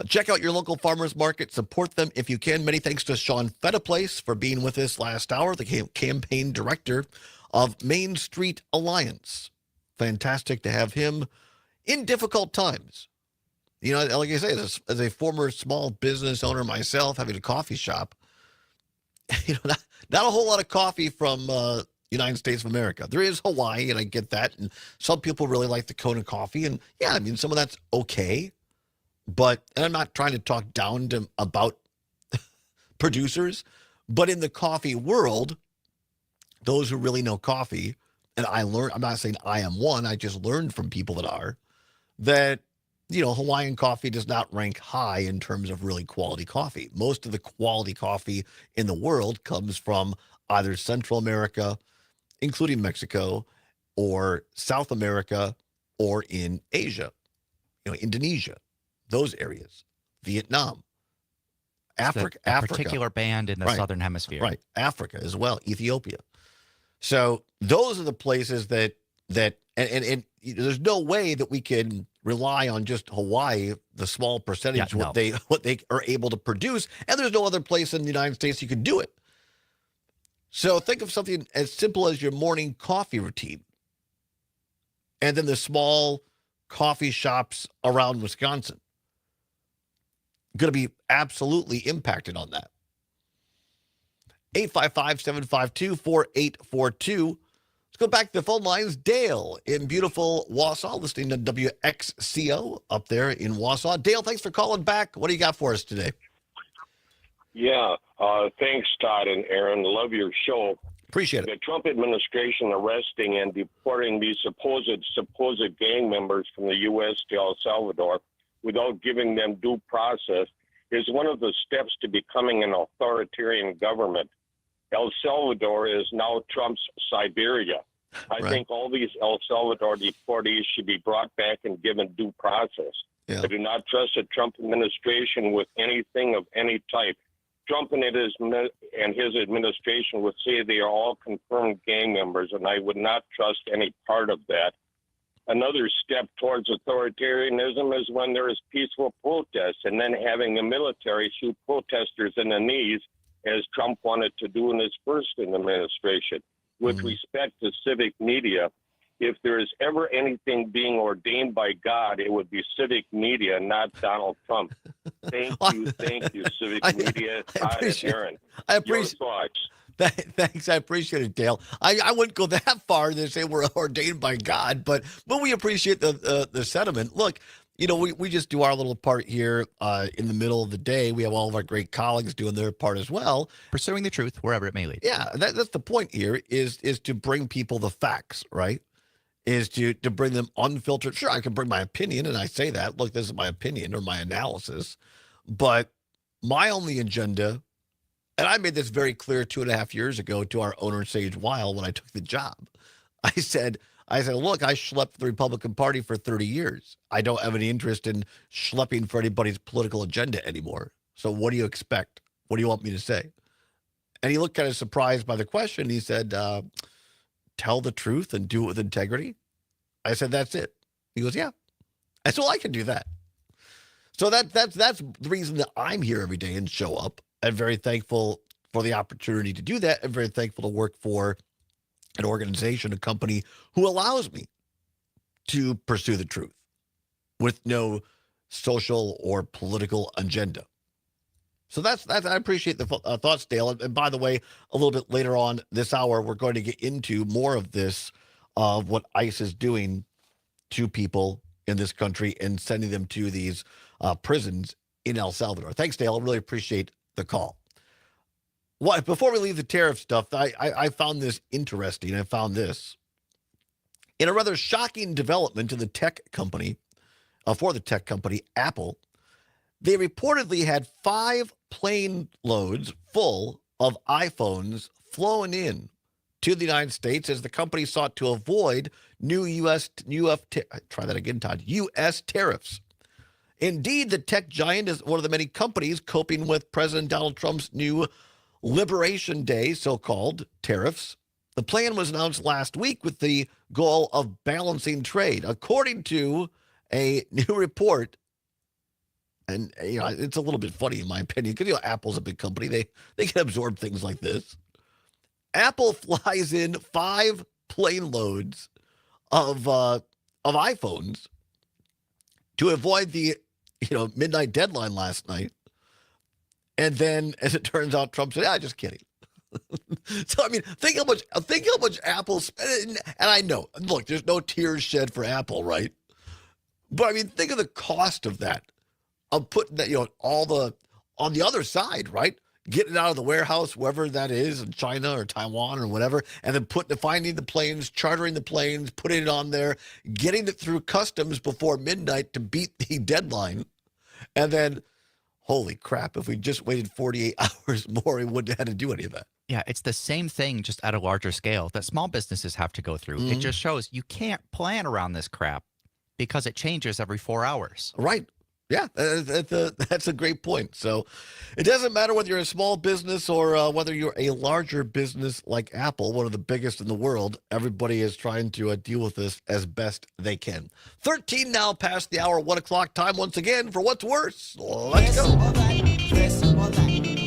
Check out your local farmers market. Support them if you can. Many thanks to Sean Fedaplace for being with us last hour, the campaign director of Main Street Alliance. Fantastic to have him in difficult times. You know, like I say, as a former small business owner myself, having a coffee shop, not a whole lot of coffee from United States of America. There is Hawaii, and I get that. And some people really like the Kona coffee. And yeah, I mean, some of that's okay. But, and I'm not trying to talk down about producers, but in the coffee world, those who really know coffee, and I'm not saying I am one, I just learned from people that are, that, Hawaiian coffee does not rank high in terms of really quality coffee. Most of the quality coffee in the world comes from either Central America, including Mexico, or South America, or in Asia, Indonesia, those areas, Vietnam, Africa,
a particular band in the
right,
Southern Hemisphere.
Right, Africa as well, Ethiopia. So those are the places that and there's no way that we can rely on just Hawaii, the small percentage what they are able to produce, and there's no other place in the United States you could do it. So think of something as simple as your morning coffee routine. And then the small coffee shops around Wisconsin. Going to be absolutely impacted on that. 855-752-4842. Let's go back to the phone lines. Dale in beautiful Wausau, listening to WXCO up there in Wausau. Dale, thanks for calling back. What do you got for us today?
Yeah, thanks, Todd and Aaron. Love your show.
Appreciate it.
The Trump administration arresting and deporting these supposed gang members from the U.S. to El Salvador without giving them due process is one of the steps to becoming an authoritarian government. El Salvador is now Trump's Siberia. I think all these El Salvador deportees should be brought back and given due process.
Yeah.
I do not trust the Trump administration with anything of any type. Trump and his administration would say they are all confirmed gang members, and I would not trust any part of that. Another step towards authoritarianism is when there is peaceful protest, and then having the military shoot protesters in the knees, as Trump wanted to do in his first administration. With respect to civic media, if there is ever anything being ordained by God, it would be civic media, not Donald Trump. Thank you, civic media. Todd and Aaron.
I appreciate Thanks, I appreciate it, Dale. I wouldn't go that far to say we're ordained by God, but we appreciate the sentiment. Look, you know, we just do our little part here in the middle of the day. We have all of our great colleagues doing their part as well.
Pursuing the truth wherever it may lead.
Yeah, that's the point here is to bring people the facts, right? Is to bring them unfiltered. Sure, I can bring my opinion, and I say that. Look, this is my opinion or my analysis. But my only agenda, and I made this very clear 2.5 years ago to our owner, Sage Weil, when I took the job. I said, look, I schlepped the Republican Party for 30 years. I don't have any interest in schlepping for anybody's political agenda anymore. So what do you expect? What do you want me to say? And he looked kind of surprised by the question. He said, tell the truth and do it with integrity. I said, that's it. He goes, yeah. I said, well, I can do that. So that's the reason that I'm here every day and show up. I'm very thankful for the opportunity to do that. I'm very thankful to work for an organization, a company who allows me to pursue the truth with no social or political agenda. So that's I appreciate the thoughts, Dale. And by the way, a little bit later on this hour, we're going to get into more of this, of what ICE is doing to people in this country and sending them to these prisons in El Salvador. Thanks, Dale. I really appreciate the call. Before we leave the tariff stuff, I found this interesting. I found this in a rather shocking development in the tech company, for the tech company Apple. They reportedly had 5 plane loads full of iPhones flown in to the United States as the company sought to avoid new U.S. tariffs. Indeed, the tech giant is one of the many companies coping with President Donald Trump's new Liberation Day, so-called tariffs. The plan was announced last week with the goal of balancing trade. According to a new report, and you know, it's a little bit funny in my opinion, because Apple's a big company. They can absorb things like this. Apple flies in 5 plane loads of iPhones to avoid the midnight deadline last night. And then, as it turns out, Trump said, just kidding. So, I mean, think how much Apple spent. And I know, look, there's no tears shed for Apple, right? But, I mean, think of the cost of that, of putting that, on the other side, right? Getting it out of the warehouse, wherever that is, in China or Taiwan or whatever, and then finding the planes, chartering the planes, putting it on there, getting it through customs before midnight to beat the deadline. And then, holy crap, if we just waited 48 hours more, we wouldn't have had to do any of that.
Yeah, it's the same thing, just at a larger scale that small businesses have to go through. It just shows you can't plan around this crap because it changes every 4 hours.
Right. Yeah, that's a great point. So it doesn't matter whether you're a small business or whether you're a larger business like Apple, one of the biggest in the world. Everybody is trying to deal with this as best they can. 13 now past the hour, 1 o'clock time once again for What's Worse. Let's go.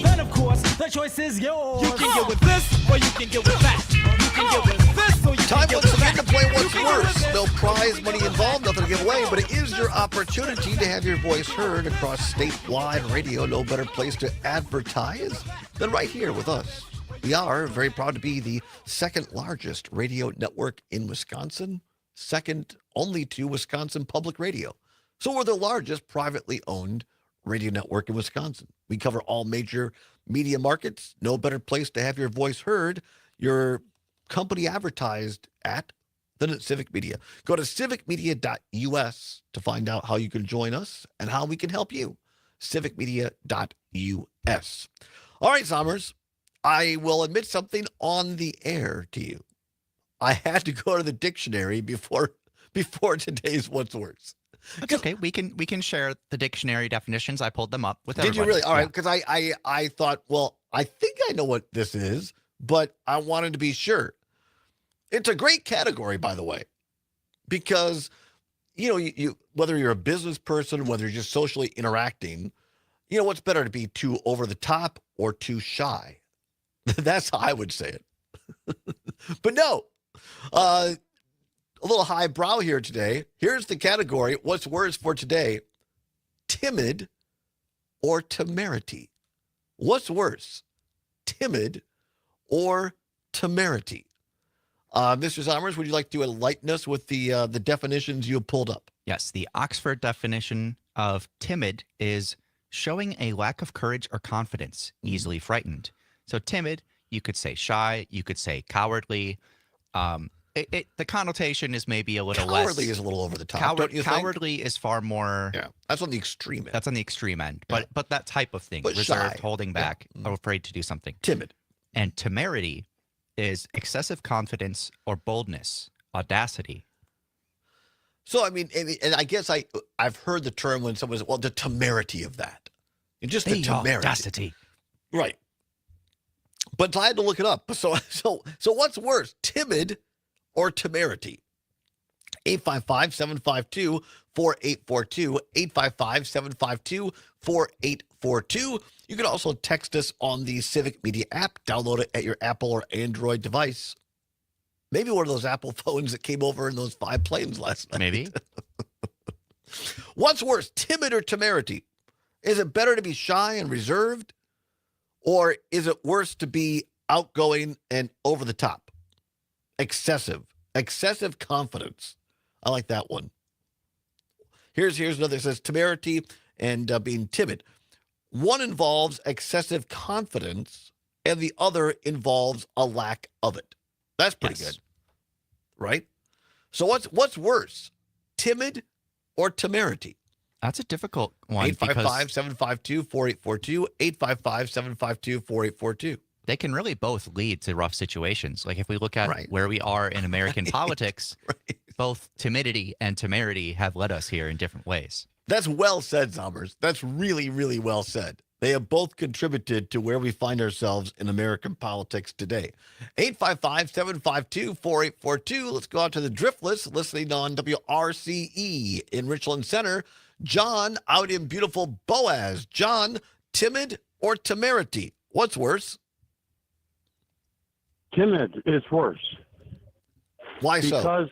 And of course,
The choice is yours. You can get with this or you can get with that. You can get with this or you
Time
can get
once
with
again
that.
to play What's Worse. No prize money involved, nothing to give away, but it is your opportunity to have your voice heard across statewide radio. No better place to advertise than right here with us. We are very proud to be the second largest radio network in Wisconsin, second only to Wisconsin Public Radio. So we're the largest privately owned radio network in Wisconsin. We cover all major media markets. No better place to have your voice heard, your company advertised at than at Civic Media. Go to civicmedia.us to find out how you can join us and how we can help you. civicmedia.us. All right, Sommers, I will admit something on the air to you. I had to go to the dictionary before today's What's Worse.
That's okay. We can share the dictionary definitions. I pulled them up with
Did
everybody.
you really? All right, because I thought, well, I think I know what this is, but I wanted to be sure. It's a great category, by the way, because you whether you're a business person, whether you're just socially interacting, what's better to be too over the top or too shy? That's how I would say it. But no, a little highbrow here today. Here's the category. What's worse for today? Timid or temerity? What's worse? Timid or temerity? Mr. Sommers, would you like to enlighten us with the definitions you pulled up?
Yes, the Oxford definition of timid is showing a lack of courage or confidence, easily frightened. So timid, you could say shy, you could say cowardly. The connotation is maybe a little less.
Cowardly is a little over the top, don't you think?
Cowardly is far more.
Yeah, that's on the extreme end.
That's on the extreme end. But that type of thing,
But
reserved,
shy.
holding back, afraid to do something.
Timid.
And temerity is excessive confidence or boldness, audacity.
So, I mean, and I guess I've heard the term when someone says, well, the temerity of that. And just the temerity.
Audacity.
Right. But I had to look it up. So what's worse, timid or temerity? 855-752-4842. 855-752-4842. You can also text us on the Civic Media app. Download it at your Apple or Android device. Maybe one of those Apple phones that came over in those 5 planes last night.
Maybe.
What's worse, timid or temerity? Is it better to be shy and reserved? Or is it worse to be outgoing and over the top? Excessive confidence. I like that one. Here's another that says temerity and being timid. One involves excessive confidence and the other involves a lack of it. That's pretty good. Right? So what's worse? Timid or temerity?
That's a difficult one.
855-752-4842. 855-752-4842.
They can really both lead to rough situations. Like if we look at where we are in American politics, both timidity and temerity have led us here in different ways.
That's well said, Sommers. That's really, really well said. They have both contributed to where we find ourselves in American politics today. 855-752-4842. Let's go out to the Driftless, listening on WRCE in Richland Center. John out in beautiful Boaz. John, timid or temerity? What's worse?
Timid is worse.
Why so?
Because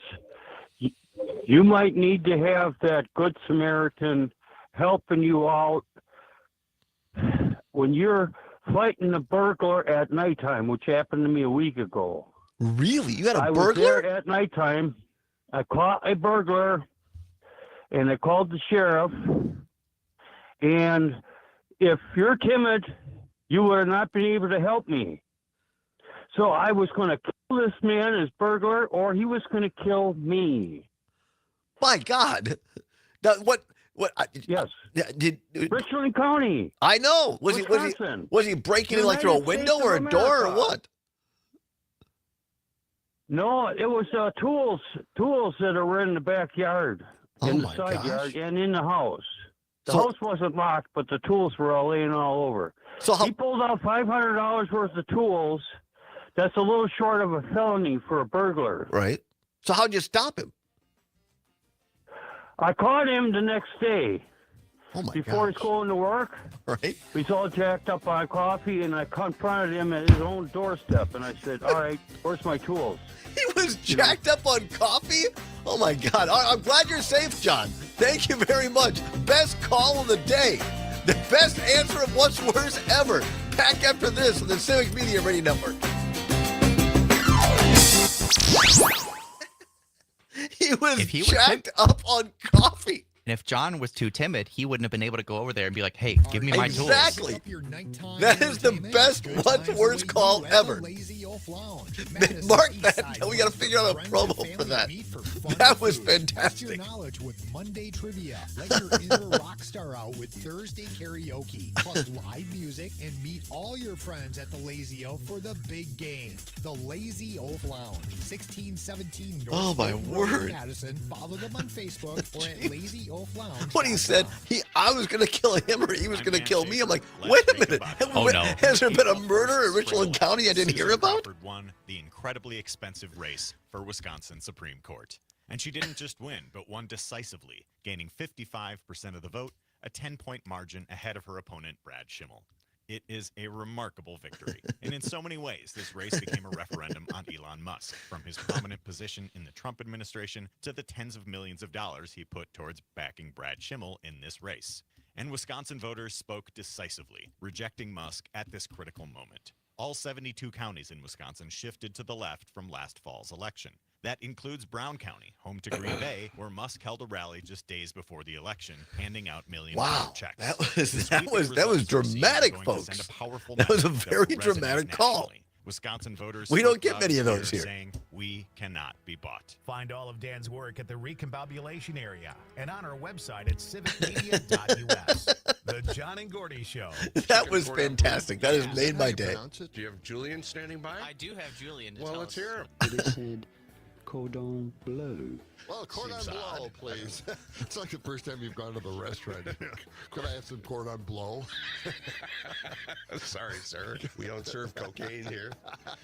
you might need to have that good Samaritan helping you out when you're fighting a burglar at nighttime, which happened to me a week ago.
Really? You had a burglar?
I was there at nighttime. I caught a burglar, and I called the sheriff. And if you're timid, you would have not been able to help me. So I was going to kill this man as burglar, or he was going to kill me.
My God. Now, what?
Yes.
Did
Richland County?
I know. Was
Wisconsin.
he breaking in like through a window or a door or what?
No, it was tools that were in the backyard, in the side yard, and in the house. The house wasn't locked, but the tools were all laying all over.
So
he pulled out $500 worth of tools. That's a little short of a felony for a burglar.
Right. So how'd you stop him?
I caught him the next day, before he's going to work.
Right.
He's all jacked up on coffee, and I confronted him at his own doorstep, and I said, all right, where's my tools?
He was jacked up on coffee? Oh, my God. I'm glad you're safe, John. Thank you very much. Best call of the day. The best answer of what's worse ever. Back after this on the Civic Media Radio Network. He was jacked up on coffee.
And if John was too timid, he wouldn't have been able to go over there and be like, hey, give me my tools.
Exactly. That is the best what's worse call ever. Mark that. We got to figure out a promo for that. That was fantastic.
Knowledge with Monday trivia. Let your inner rock star out with Thursday karaoke, plus live music, and meet all your friends at the Lazy O for the big game. The Lazy Oaf Lounge, 1617 North.
Oh, my word.
Madison. Follow them on Facebook or at Lazy Oaf Lounge.
When he said I was going to kill him or he was going to kill me, I'm like, wait a minute. Has there been a murder in Richland County I didn't hear about?
Won the incredibly expensive race for Wisconsin Supreme Court. And she didn't just win, but won decisively, gaining 55% of the vote, a 10-point margin ahead of her opponent, Brad Schimmel. It is a remarkable victory. And in so many ways, this race became a referendum on Elon Musk, from his prominent position in the Trump administration to the tens of millions of dollars he put towards backing Brad Schimmel in this race. And Wisconsin voters spoke decisively, rejecting Musk at this critical moment. All 72 counties in Wisconsin shifted to the left from last fall's election. That includes Brown County, home to Green Bay, where Musk held a rally just days before the election, handing out million-dollar checks.
That was dramatic, folks. That was a very dramatic call.
Wisconsin voters.
We don't get many of those here.
Saying we cannot be bought.
Find all of Dan's work at the Recombobulation area and on our website at civicmedia.us. The John and Gordy Show.
That was fantastic. That has made my day.
Do you have Julian standing by?
I do have Julian.
Well, let's hear him.
It said cordon bleu.
Well, cordon bleu, please. It's like the first time you've gone to the restaurant. Could I have some cordon bleu?
Sorry, sir. We don't serve cocaine here.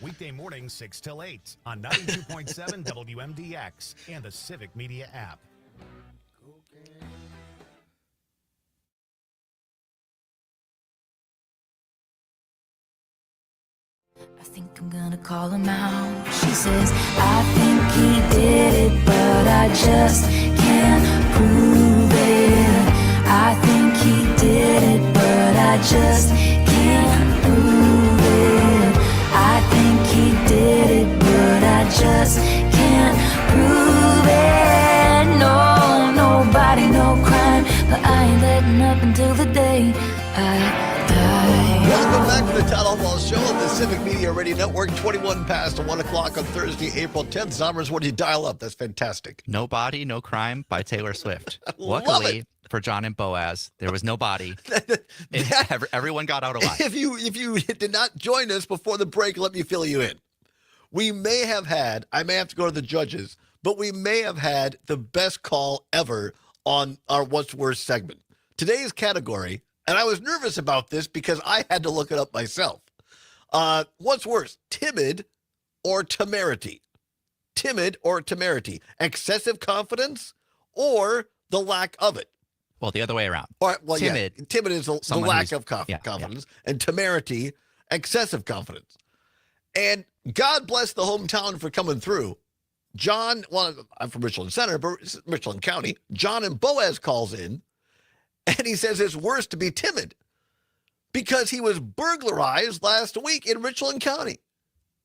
Weekday mornings, 6 till 8 on 92.7 WMDX and the Civic Media app.
I think I'm gonna call him out. She says, I think he did it, but I just can't prove it. I think he did it, but I just can't prove it. I think he did it, but I just can't prove it. No, nobody, no crime, but I ain't letting up until the day I die.
Welcome back to the Todd Allbaugh Show on the Civic Media Radio Network. 21 past 1 o'clock on Thursday, April 10th. Zommers, what did you dial up? That's fantastic.
No Body, No Crime by Taylor Swift. Luckily for John and Boaz, there was no body. Everyone got out alive.
If you did not join us before the break, let me fill you in. We may have had, I may have to go to the judges, but we may have had the best call ever on our What's Worse segment. Today's category, and I was nervous about this because I had to look it up myself. What's worse, timid or temerity? Timid or temerity? Excessive confidence or the lack of it?
Well, the other way around.
Timid. Yeah, timid is the lack of confidence, and temerity, excessive confidence. And God bless the hometown for coming through. John, well, I'm from Richland Center, but Richland County. John and Boaz calls in, and he says it's worse to be timid because he was burglarized last week in Richland County.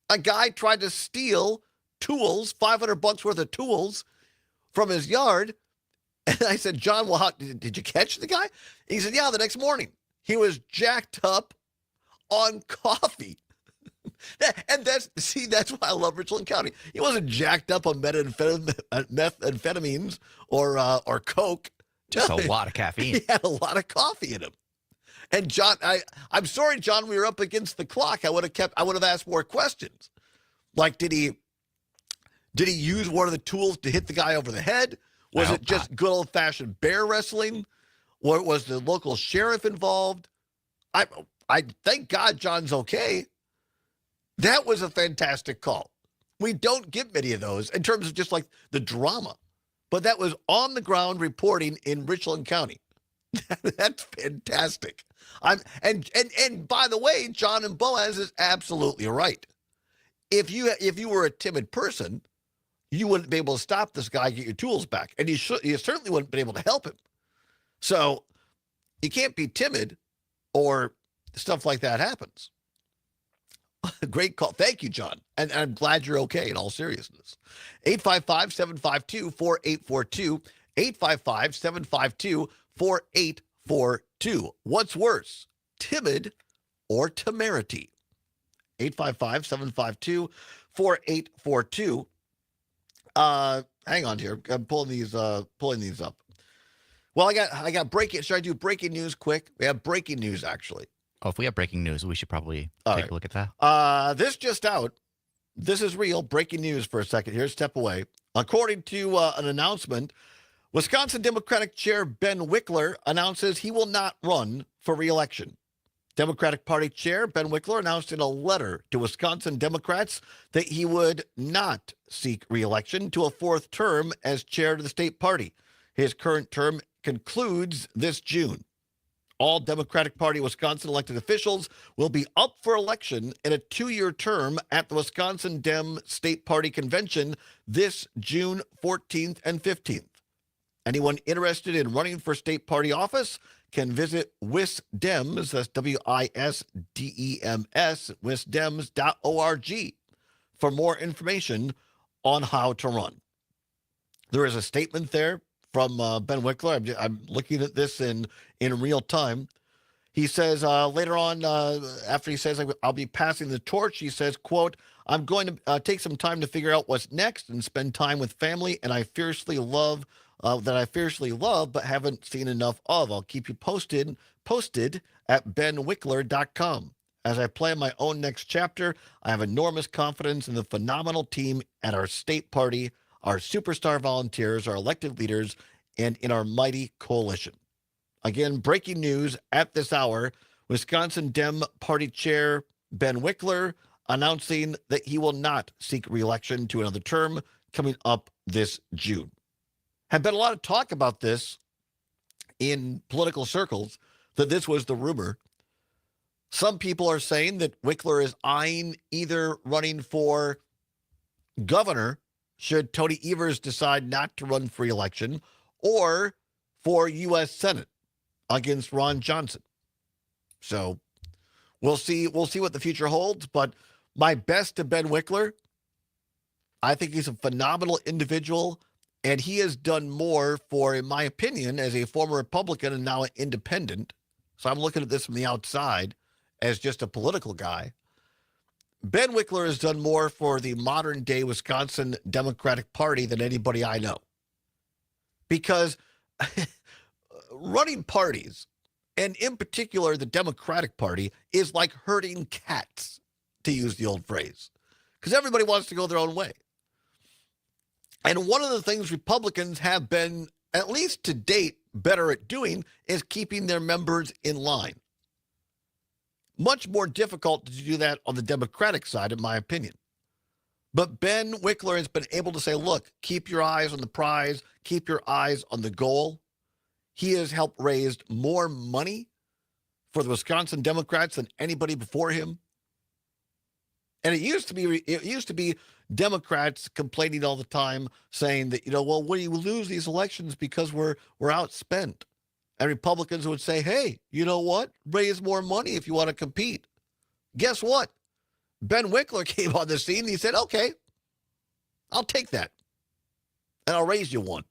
A guy tried to steal tools, $500 worth of tools from his yard. And I said, John, well, did you catch the guy? He said, yeah, the next morning. He was jacked up on coffee. And that's why I love Richland County. He wasn't jacked up on methamphetamines or coke.
Just a lot of caffeine.
He had a lot of coffee in him. And John, I'm sorry, John, we were up against the clock. I would have asked more questions. Like, did he use one of the tools to hit the guy over the head? Was it just good old-fashioned bear wrestling? Or was the local sheriff involved? I thank God John's okay. That was a fantastic call. We don't get many of those in terms of just like the drama. But that was on the ground reporting in Richland County. That's fantastic. And by the way, John and Boaz is absolutely right. If you were a timid person, you wouldn't be able to stop this guy, get your tools back, and you certainly wouldn't be able to help him. So you can't be timid, or stuff like that happens. Great call. Thank you, John. And I'm glad you're okay in all seriousness. 855-752-4842. 855-752-4842. What's worse, timid or temerity? 855-752-4842. Hang on here. I'm pulling these up. Well, I got breaking. Should I do breaking news quick? We have breaking news, actually.
Oh, if we have breaking news, we should probably take a look at that.
This just out. This is real. Breaking news for a second here. Step away. According to an announcement, Wisconsin Democratic Chair Ben Wickler announces he will not run for re-election. Democratic Party Chair Ben Wickler announced in a letter to Wisconsin Democrats that he would not seek re-election to a fourth term as chair of the state party. His current term concludes this June. All Democratic Party Wisconsin elected officials will be up for election in a 2-year term at the Wisconsin Dem State Party Convention this June 14th and 15th. Anyone interested in running for state party office can visit WisDems, that's WISDEMS, wisdems.org for more information on how to run. There is a statement there from Ben Wickler. I'm looking at this in real time. He says later on, after he says, I'll be passing the torch, he says, quote, I'm going to take some time to figure out what's next and spend time with family that I fiercely love, but haven't seen enough of. I'll keep you posted at benwickler.com. As I plan my own next chapter, I have enormous confidence in the phenomenal team at our state party, our superstar volunteers, our elected leaders, and in our mighty coalition. Again, breaking news at this hour, Wisconsin Dem Party Chair Ben Wickler announcing that he will not seek re-election to another term coming up this June. Had been a lot of talk about this in political circles, that this was the rumor. Some people are saying that Wickler is eyeing either running for governor should Tony Evers decide not to run for election, or for U.S. Senate against Ron Johnson. So we'll see what the future holds, but my best to Ben Wickler. I think he's a phenomenal individual, and he has done more for, in my opinion, as a former Republican and now an independent. So I'm looking at this from the outside as just a political guy. Ben Wickler has done more for the modern-day Wisconsin Democratic Party than anybody I know. Because running parties, and in particular the Democratic Party, is like herding cats, to use the old phrase. Because everybody wants to go their own way. And one of the things Republicans have been, at least to date, better at doing is keeping their members in line. Much more difficult to do that on the Democratic side, in my opinion. But Ben Wickler has been able to say, look, keep your eyes on the prize, keep your eyes on the goal. He has helped raise more money for the Wisconsin Democrats than anybody before him. And it used to be Democrats complaining all the time, saying that, well, when you lose these elections because we're outspent. And Republicans would say, hey, you know what? Raise more money if you want to compete. Guess what? Ben Wickler came on the scene and he said, okay, I'll take that. And I'll raise you one.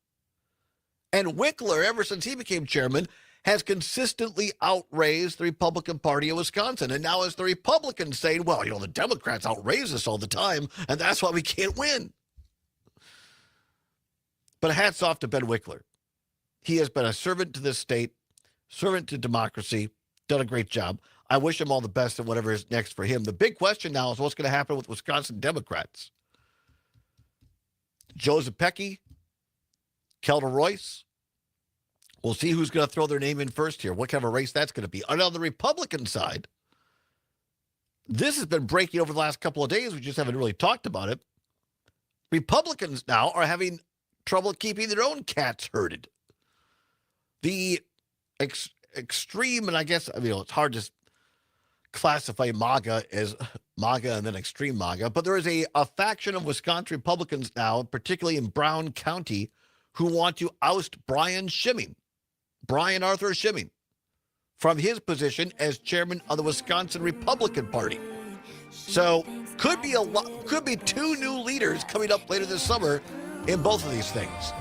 And Wickler, ever since he became chairman, has consistently outraised the Republican Party of Wisconsin. And now it's the Republicans saying, well, the Democrats outraise us all the time, and that's why we can't win. But hats off to Ben Wickler. He has been a servant to this state, servant to democracy, done a great job. I wish him all the best in whatever is next for him. The big question now is what's going to happen with Wisconsin Democrats. Joe Zepecki, Kelda Royce. We'll see who's going to throw their name in first here. What kind of a race that's going to be. And on the Republican side, this has been breaking over the last couple of days. We just haven't really talked about it. Republicans now are having trouble keeping their own cats herded. The extreme, and I guess it's hard to classify MAGA as MAGA and then extreme MAGA, but there is a faction of Wisconsin Republicans now, particularly in Brown County, who want to oust Brian Arthur Schimming, from his position as chairman of the Wisconsin Republican Party. So could be two new leaders coming up later this summer in both of these things.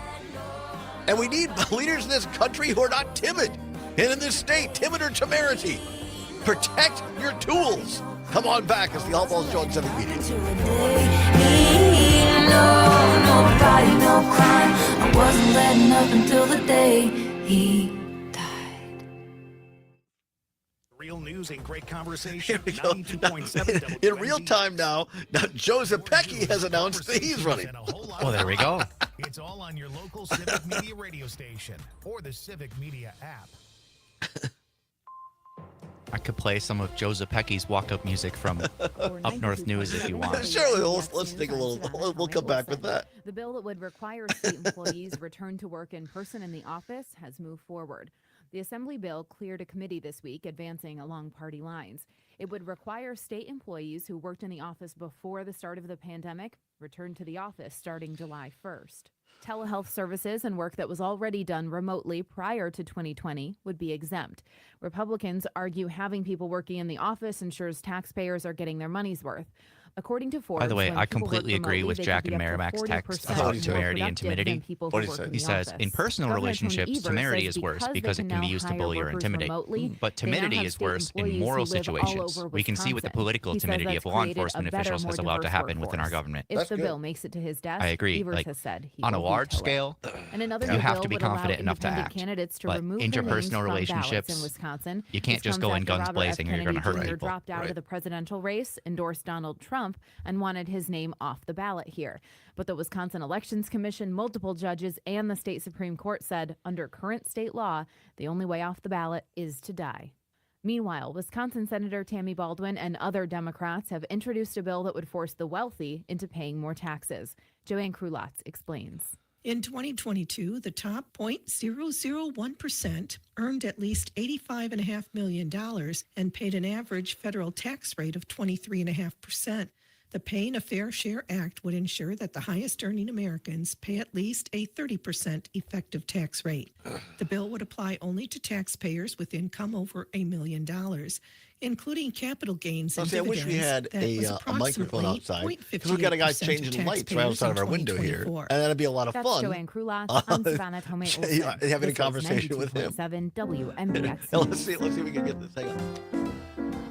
And we need leaders in this country who are not timid. And in this state, timid or temerity. Protect your tools. Come on back as the Allbaugh Show on Civic Media.
Nobody, no crime. I wasn't letting up until the day he
Real news and great conversation. 92.7
In real time now Joseph Pecky has announced that he's running.
Well, there we go.
It's all on your local Civic Media radio station or the Civic Media app.
I could play some of Joseph Pecky's walk-up music from Up North News if you want.
Sure, let's take a little. We'll come back with that.
The bill that would require state employees return to work in person in the office has moved forward. The Assembly bill cleared a committee this week, advancing along party lines. It would require state employees who worked in the office before the start of the pandemic return to the office starting July 1st. Telehealth services and work that was already done remotely prior to 2020 would be exempt. Republicans argue having people working in the office ensures taxpayers are getting their money's worth. According to Forbes,
by the way,
when
I
people
completely
work
agree
remotely,
with
they
Jack
could
and
be up to
Merrimack's text
40%
about
more
temerity and
productive than
timidity.
people who work in
He
the
says,
office.
in personal
Governor Tony
relationships,
Evers
temerity
says
is worse
because
because
they
it
can
can be
now
used to
hire
bully or
workers
intimidate.
remotely,
But
they now
timidity
have
is
state
worse in
employees
moral
who live all
situations.
over
We can see what the
Wisconsin.
political
He says
timidity
that's
of law
created a
enforcement
better,
officials
more
has allowed to
diverse
happen within our
workforce.
government.
If the bill makes it to his desk,
I agree.
Evers has said he
On a
will
large
veto it.
scale,
And another
you
new
have
bill
to be
would allow
confident enough to
independent
act.
candidates to
But
remove their names
interpersonal
from ballots
relationships,
in Wisconsin.
you can't
This
just
comes
go in
after
guns
Robert F.
blazing or you're going to
Kennedy
hurt
Jr.
people.
dropped out of the presidential race, endorsed Donald Trump, and wanted his name off the ballot here. But the Wisconsin Elections Commission, multiple judges, and the state Supreme Court said under current state law, the only way off the ballot is to die. Meanwhile, Wisconsin Senator Tammy Baldwin and other Democrats have introduced a bill that would force the wealthy into paying more taxes. Joanne Krulotz explains.
In 2022, the top 0.001% earned at least $85.5 million and paid an average federal tax rate of 23.5%. The Paying a Fair Share Act would ensure that the highest earning Americans pay at least a 30% effective tax rate. The bill would apply only to taxpayers with income over $1 million, including capital gains and
I wish we had a microphone outside, because we've got a guy changing lights right outside of our window here, and that'd be a lot of
That's
fun.
Joanne Krulotz. I'm Savannah Tomei Olsen.
Having a conversation with him.
92.7 WMDX.
Let's see if we can get this. Hang on.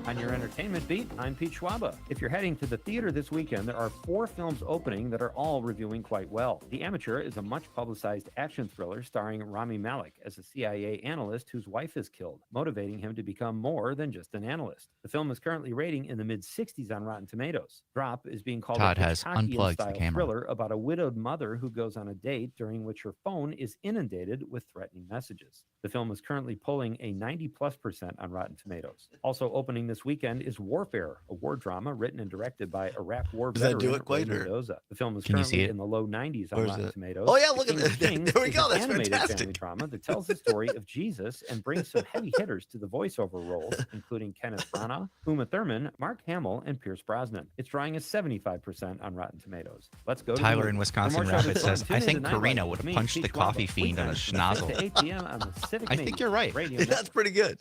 On your entertainment beat, I'm Pete Schwaba. If you're heading to the theater this weekend, there are 4 films opening that are all reviewing quite well. The Amateur is a much-publicized action thriller starring Rami Malek as a CIA analyst whose wife is killed, motivating him to become more than just an analyst. The film is currently rating in the mid-60s on Rotten Tomatoes. Drop is being called
Todd
a
has unplugged the
Hitchcockian-style
camera.
thriller about a widowed mother who goes on a date during which her phone is inundated with threatening messages. The film is currently polling a 90+% on Rotten Tomatoes. Also opening this weekend is Warfare, a war drama written and directed by Iraq War
Does that
veteran
do it quite,
Ray
or-
Mendoza. The film is
Can you see
currently
it?
in the low 90s on
Where's
Rotten
it?
Tomatoes.
Oh, yeah,
The
look at
King of
that.
Kings
There we
is
go.
an
That's
animated
fantastic.
family drama that tells the story of Jesus and brings some heavy hitters to the voiceover roles, including Kenneth Branagh, Uma Thurman, Mark Hamill, and Pierce Brosnan. It's drawing a 75% on Rotten Tomatoes. Let's go to
Tyler
the
in
movie.
Wisconsin
For more shows
Rapids
and
says,
fun,
I
tune
think
into Nightlight
Karina
with
would have
me,
punched
Pete
the coffee
Schwaba.
fiend on a
Weekends, 6
schnozzle.
to 8 p.m. on the Civic
I think
Media
you're right.
Radio
That's
Network.
pretty good.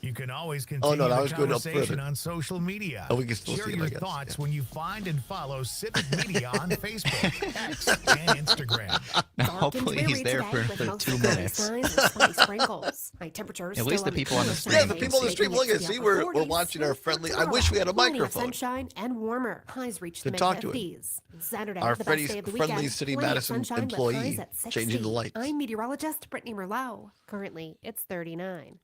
You can always
Oh,
continue
no, I
the
was going up
conversation
further.
on social media.
Oh, we can still
Share
see it,
your
I guess.
thoughts when you find and follow Civic Media on Facebook, X, and Instagram.
Now,
Dark and
hopefully
dreary
he's there
today
for
with
2
mostly cloudy
minutes.
skies and spotty sprinkles. High temperatures
At least
still
the people on the
cooler
stream.
side
Yeah, the
of
people on the
things,
stream,
making
look
it
at
to
see,
the
we're
upper 40s.
watching our friendly. I
Tomorrow,
wish we had a
plenty of
microphone.
sunshine and warmer. Highs reach the
To talk to him.
mid-50s. Saturday,
Our
the best
Freddie's
day of the
friendly
weekend.
City
Plenty of
Madison
sunshine with
employee
highs at 60.
changing the lights.
I'm meteorologist Brittany Merlot. Currently, it's 39.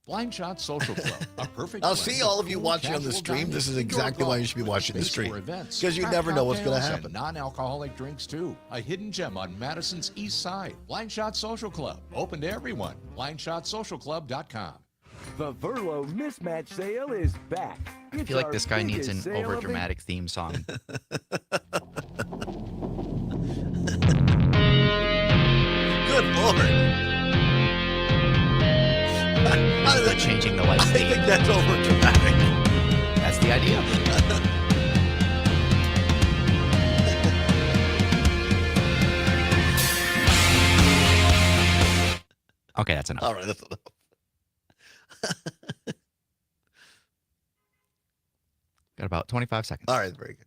Blind Shot Social Club, a perfect
I'll
blend
see
of
all of you
cool,
watching on the
casual
stream.
dining,
This is
indoor
exactly why you
golf,
should be watching the
space
stream.
for events,
Because you
craft
never know what's going to
cocktails,
happen.
and non-alcoholic drinks too. A hidden gem on Madison's East Side. Blind Shot Social Club, open to everyone. BlindShotSocialClub.com.
The Verlo Mismatch Sale is back.
I feel like this guy needs an over-dramatic theme song.
Good Lord.
changing the light
I
speed.
think that's over dramatic.
That's the idea. Okay, that's enough.
All right, that's enough.
Got about 25 seconds.
All right, very good.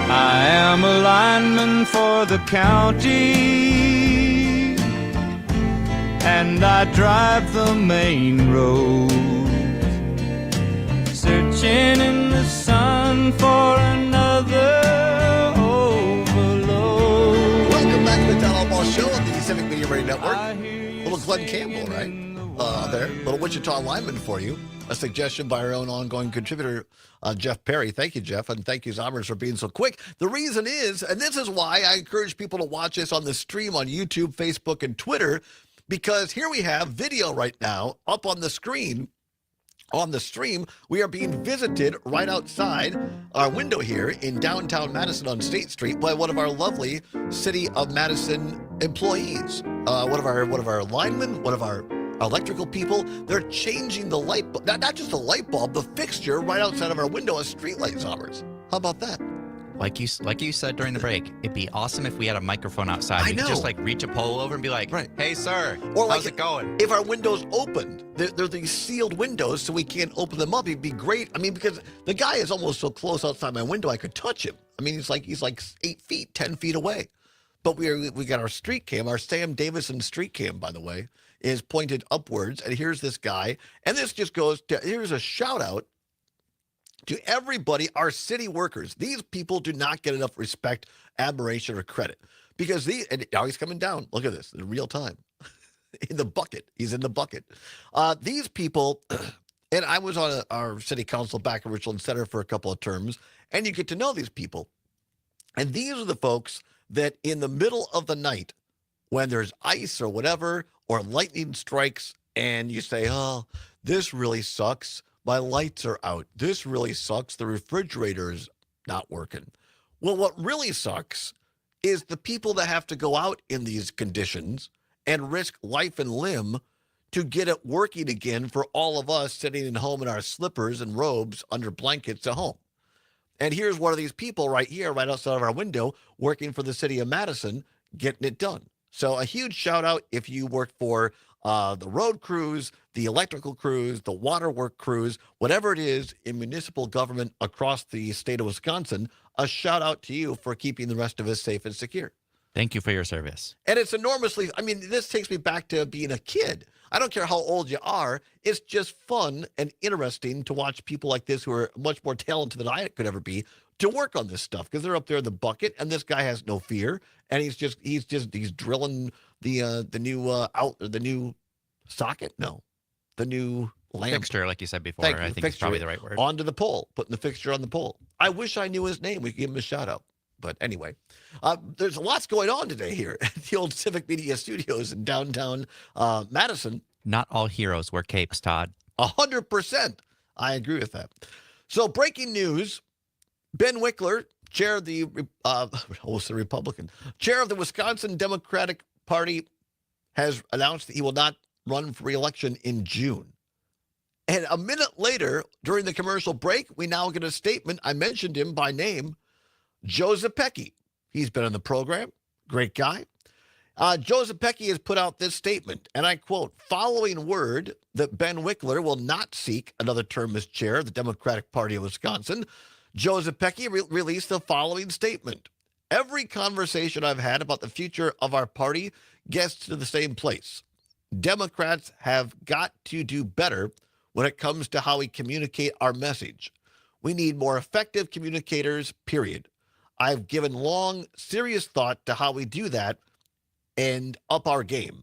I am a lineman for the county, and I drive the main road, searching in the sun for another overload.
Welcome back to the Todd Allbaugh Show on the Civic Media Radio Network. Little Glenn Campbell, right? There. Little Wichita lineman for you. A suggestion by our own ongoing contributor, Jeff Perry. Thank you, Jeff, and thank you, Zommers, for being so quick. The reason is, and this is why I encourage people to watch this on the stream on YouTube, Facebook, and Twitter, because here we have video right now up on the screen. On the stream, we are being visited right outside our window here in downtown Madison on State Street by one of our lovely City of Madison employees. One of our linemen, one of our electrical people. They're changing the light bulb, not just the light bulb, the fixture right outside of our window as street light zommers. How about that?
Like you said during the break, it'd be awesome if we had a microphone outside.
I
We could
know.
just like reach a pole over and be like,
Right.
"Hey, sir,
Or
how's
like
it going?"
If our windows opened, they're these sealed windows, so we can't open them up. It'd be great. I mean, because the guy is almost so close outside my window, I could touch him. I mean, he's like 8 feet, 10 feet away. But we got our street cam, our Sam Davison street cam, by the way, is pointed upwards. And here's this guy. And this just goes to, here's a shout out to everybody, our city workers. These people do not get enough respect, admiration, or credit. Because and now he's coming down. Look at this in real time. In the bucket. He's in the bucket. These people, and I was on our city council back in Richland Center for a couple of terms, and you get to know these people. And these are the folks that in the middle of the night, when there's ice or whatever, or lightning strikes, and you say, oh, this really sucks. My lights are out. This really sucks. The refrigerator's not working. Well, what really sucks is the people that have to go out in these conditions and risk life and limb to get it working again for all of us sitting at home in our slippers and robes under blankets at home. And here's one of these people right here, right outside of our window, working for the city of Madison, getting it done. So a huge shout out if you work for the road crews, the electrical crews, the water work crews, whatever it is in municipal government across the state of Wisconsin, a shout out to you for keeping the rest of us safe and secure.
Thank you for your service.
And it's enormously, I mean, this takes me back to being a kid. I don't care how old you are. It's just fun and interesting to watch people like this who are much more talented than I could ever be to work on this stuff because they're up there in the bucket and this guy has no fear and he's drilling the new socket. No, the new lamp
Fixture, like you said before.
Thank you.
I think it's
Fixture
probably the right word.
onto the pole, putting the fixture on the pole. I wish I knew his name. We could give him a shout out. But anyway, there's lots going on today here at the old Civic Media Studios in downtown Madison.
Not all heroes wear capes, Todd.
100%. I agree with that. So breaking news, Ben Wickler, chair of the Republican, chair of the Wisconsin Democratic Party, has announced that he will not run for re-election in June. And a minute later, during the commercial break, we now get a statement. I mentioned him by name, Joe Zepecki. He's been on the program. Great guy. Joe Zepecki has put out this statement, and I quote, following word that Ben Wickler will not seek another term as chair of the Democratic Party of Wisconsin, Joe Zepecki released the following statement. Every conversation I've had about the future of our party gets to the same place. Democrats have got to do better when it comes to how we communicate our message. We need more effective communicators, period. I've given long, serious thought to how we do that, and up our game.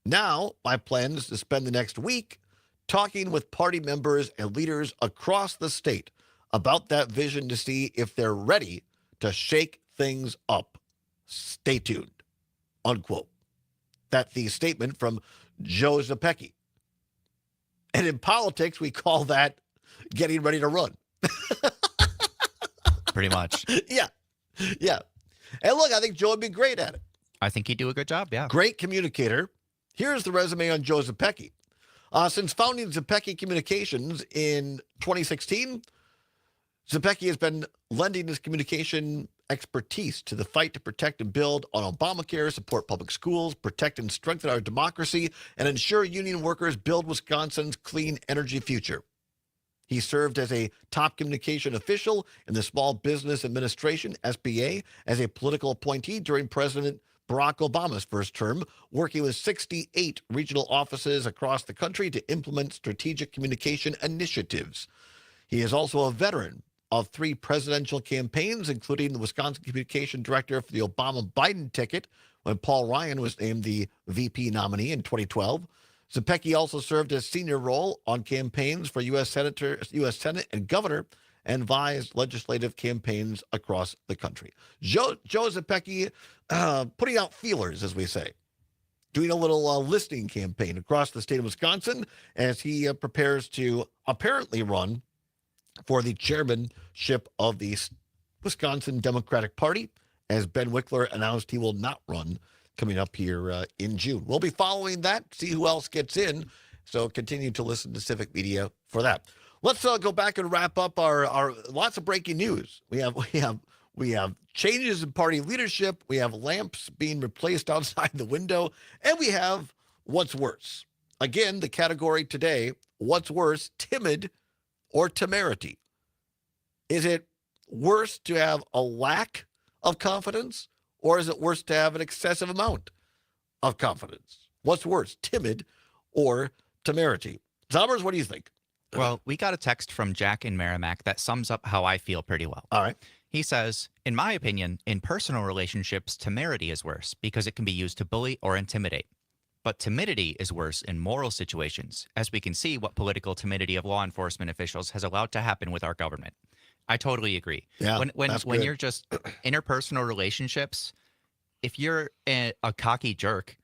Now, my plan is to spend the next week talking with party members and leaders across the state about that vision to see if they're ready to shake things up. Stay tuned, unquote. That's the statement from Joe Zepecki. And in politics, we call that getting ready to run.
Pretty much.
Yeah. And look, I think Joe would be great at it.
I think he'd do a good job, yeah.
Great communicator. Here's the resume on Joe Zepecki. Since founding Zepecki Communications in 2016, Zepecki has been lending his communication expertise to the fight to protect and build on Obamacare, support public schools, protect and strengthen our democracy, and ensure union workers build Wisconsin's clean energy future. He served as a top communication official in the Small Business Administration, SBA, as a political appointee during President Barack Obama's first term, working with 68 regional offices across the country to implement strategic communication initiatives. He is also a veteran of 3 presidential campaigns, including the Wisconsin Communication Director for the Obama-Biden ticket when Paul Ryan was named the VP nominee in 2012. Zepecki also served as senior role on campaigns for U.S. Senate and governor, and advised legislative campaigns across the country. Joe Zepecki putting out feelers, as we say, doing a little listening campaign across the state of Wisconsin as he prepares to apparently run for the chairmanship of the Wisconsin Democratic Party, as Ben Wickler announced he will not run coming up here in June. We'll be following that, see who else gets in. So continue to listen to Civic Media for that. Let's go back and wrap up our lots of breaking news. We have changes in party leadership. We have lamps being replaced outside the window, and we have what's worse. Again, the category today: what's worse, timid or temerity? Is it worse to have a lack of confidence, or is it worse to have an excessive amount of confidence? What's worse, timid or temerity? Zombers, what do you think?
Well, we got a text from Jack in Merrimack that sums up how I feel pretty well.
All right.
He says, in my opinion, in personal relationships, temerity is worse because it can be used to bully or intimidate. But timidity is worse in moral situations, as we can see what political timidity of law enforcement officials has allowed to happen with our government. I totally agree.
Yeah,
when you're just interpersonal relationships, if you're a cocky jerk,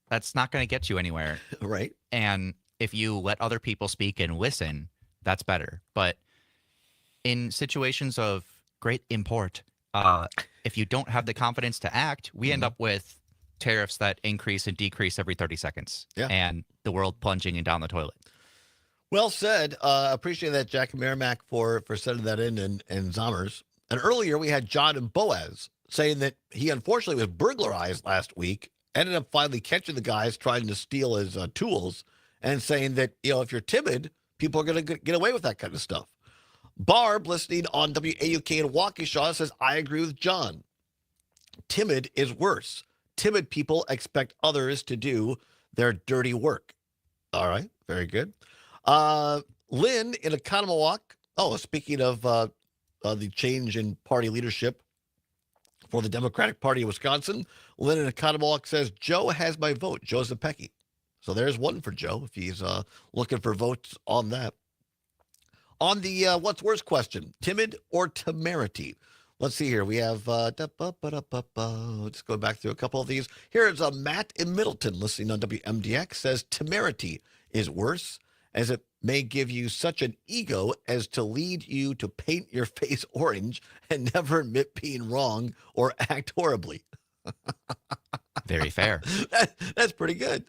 that's not going to get you anywhere.
Right.
And if you let other people speak and listen, that's better. But in situations of great import, if you don't have the confidence to act, we end up with tariffs that increase and decrease every 30 seconds.
Yeah.
And the world plunging and down the toilet.
Well said. Appreciate that, Jack and Merrimack, for sending that in, and Zommers. And earlier we had John and Boaz saying that he unfortunately was burglarized last week, ended up finally catching the guys trying to steal his tools, and saying that, if you're timid, people are going to get away with that kind of stuff. Barb, listening on WAUK in Waukesha, says, I agree with John. Timid is worse. Timid people expect others to do their dirty work. All right, very good. Lynn in Economawalk. Oh, speaking of the change in party leadership for the Democratic Party of Wisconsin, Lynn in Economawalk says, Joe has my vote, Joe Zepecki. So there's one for Joe if he's looking for votes on that. On the what's worse question, timid or temerity? Let's see here. We have, just going back through a couple of these. Here's Matt in Middleton listening on WMDX, says temerity is worse, as it may give you such an ego as to lead you to paint your face orange and never admit being wrong or act horribly.
Very fair.
That's pretty good.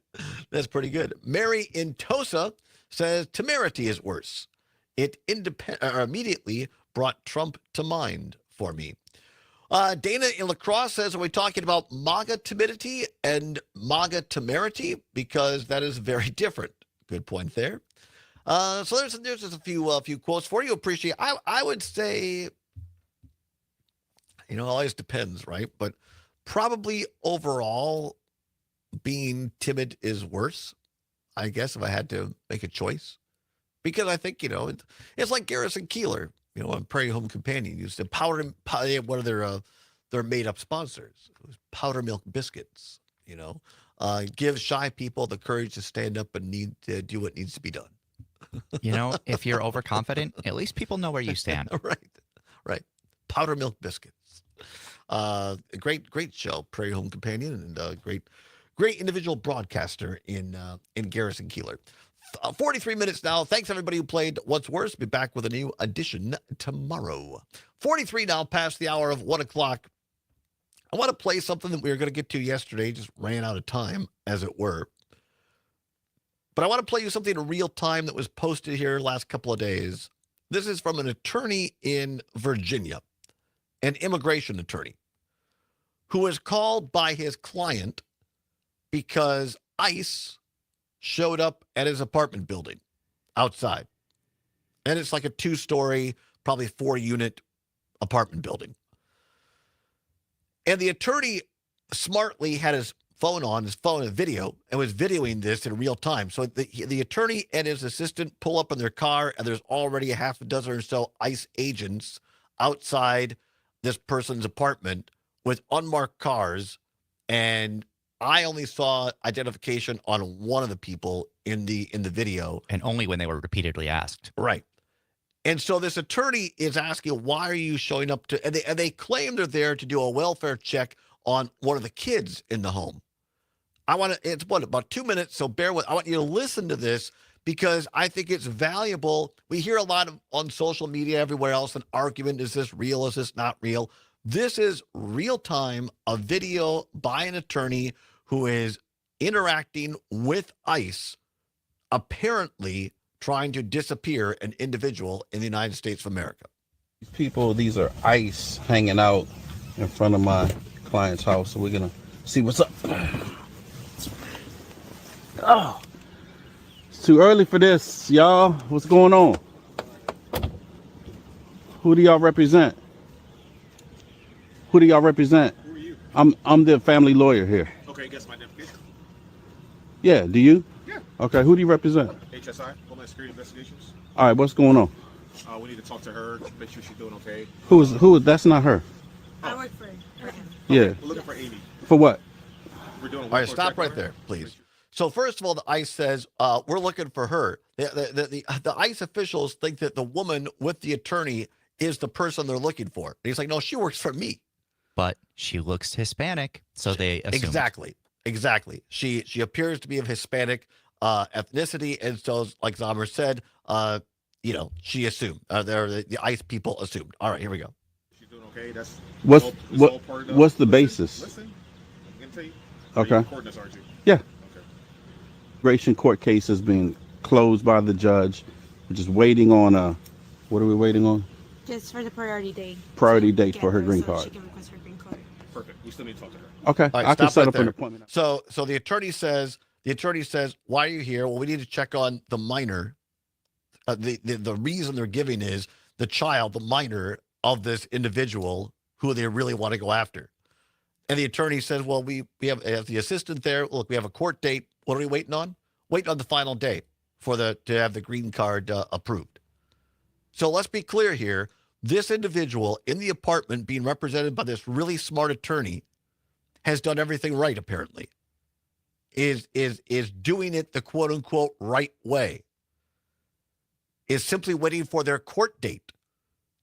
That's pretty good. Mary in Tosa says temerity is worse. It immediately brought Trump to mind for me. Dana in La Crosse says, are we talking about MAGA timidity and MAGA temerity? Because that is very different. Good point there. So there's just a few quotes for you. Appreciate. I would say, it always depends, right? But probably overall, being timid is worse, I guess, if I had to make a choice. Because I think, it's like Garrison Keillor, on Prairie Home Companion used to one of their made-up sponsors. It was Powder Milk Biscuits. Give shy people the courage to stand up and need to do what needs to be done.
If you're overconfident, at least people know where you stand.
Right. Powder milk biscuits. Great show, Prairie Home Companion, and great individual broadcaster in Garrison Keeler. 43 minutes now. Thanks everybody who played What's Worse. Be back with a new edition tomorrow. 43 now, past the hour of 1 o'clock. I want to play something that we were going to get to yesterday. Just ran out of time, as it were. But I want to play you something in real time that was posted here last couple of days. This is from an attorney in Virginia, an immigration attorney, who was called by his client because ICE showed up at his apartment building outside. And it's like a 2-story, probably 4-unit apartment building. And the attorney smartly had his phone a video, and was videoing this in real time. So the attorney and his assistant pull up in their car, and there's already a half a dozen or so ICE agents outside this person's apartment with unmarked cars. And I only saw identification on one of the people in the video.
And only when they were repeatedly asked.
Right. And so this attorney is asking, why are you showing up to, and they claim they're there to do a welfare check on one of the kids in the home. It's about 2 minutes, so bear with, I want you to listen to this because I think it's valuable. We hear a lot on social media, everywhere else, an argument, is this real, is this not real? This is real time, a video by an attorney who is interacting with ICE, apparently trying to disappear an individual in the United States of America.
These are ICE hanging out in front of my client's house, so we're gonna see what's up. Oh, it's too early for this, y'all. What's going on? Who do y'all represent? Who do y'all represent?
Who are you?
I'm the family lawyer here.
Okay, guess my identification.
Yeah, do you?
Yeah.
Okay, who do you represent?
HSI, Homeland Security Investigations.
All right, what's going on?
We need to talk to her, make sure she's doing okay.
Who? That's not her.
I work for her.
Yeah.
We're looking for Amy.
For what?
We're doing.
All right, stop right there, please. So first of all, the ICE says we're looking for her. The ICE officials think that the woman with the attorney is the person they're looking for. And he's like, no, she works for me.
But she looks Hispanic, so they assume.
Exactly. She appears to be of Hispanic ethnicity, and so, like Zomer said, she assumed. The ICE people assumed. All right, here we go.
She's doing okay. That's
what's the basis?
Listen, I'm gonna tell you.
Okay.
You're recording this, aren't you?
Yeah.
Okay.
Immigration court case has been closed by the judge. We're just waiting on what are we waiting on?
Just for the priority date.
Priority date for her green
so
card.
she can request her green card.
Perfect. We still need to talk to her.
Okay,
All right,
I can
stop
set
right
up an
there.
appointment.
So the attorney says, why are you here? Well, we need to check on the minor. The reason they're giving is the minor of this individual who they really want to go after. And the attorney says, well, we have the assistant there. Look, we have a court date. What are we waiting on? Waiting on the final day to have the green card approved. So let's be clear here. This individual in the apartment being represented by this really smart attorney has done everything right, apparently. Is doing it the quote unquote right way. Is simply waiting for their court date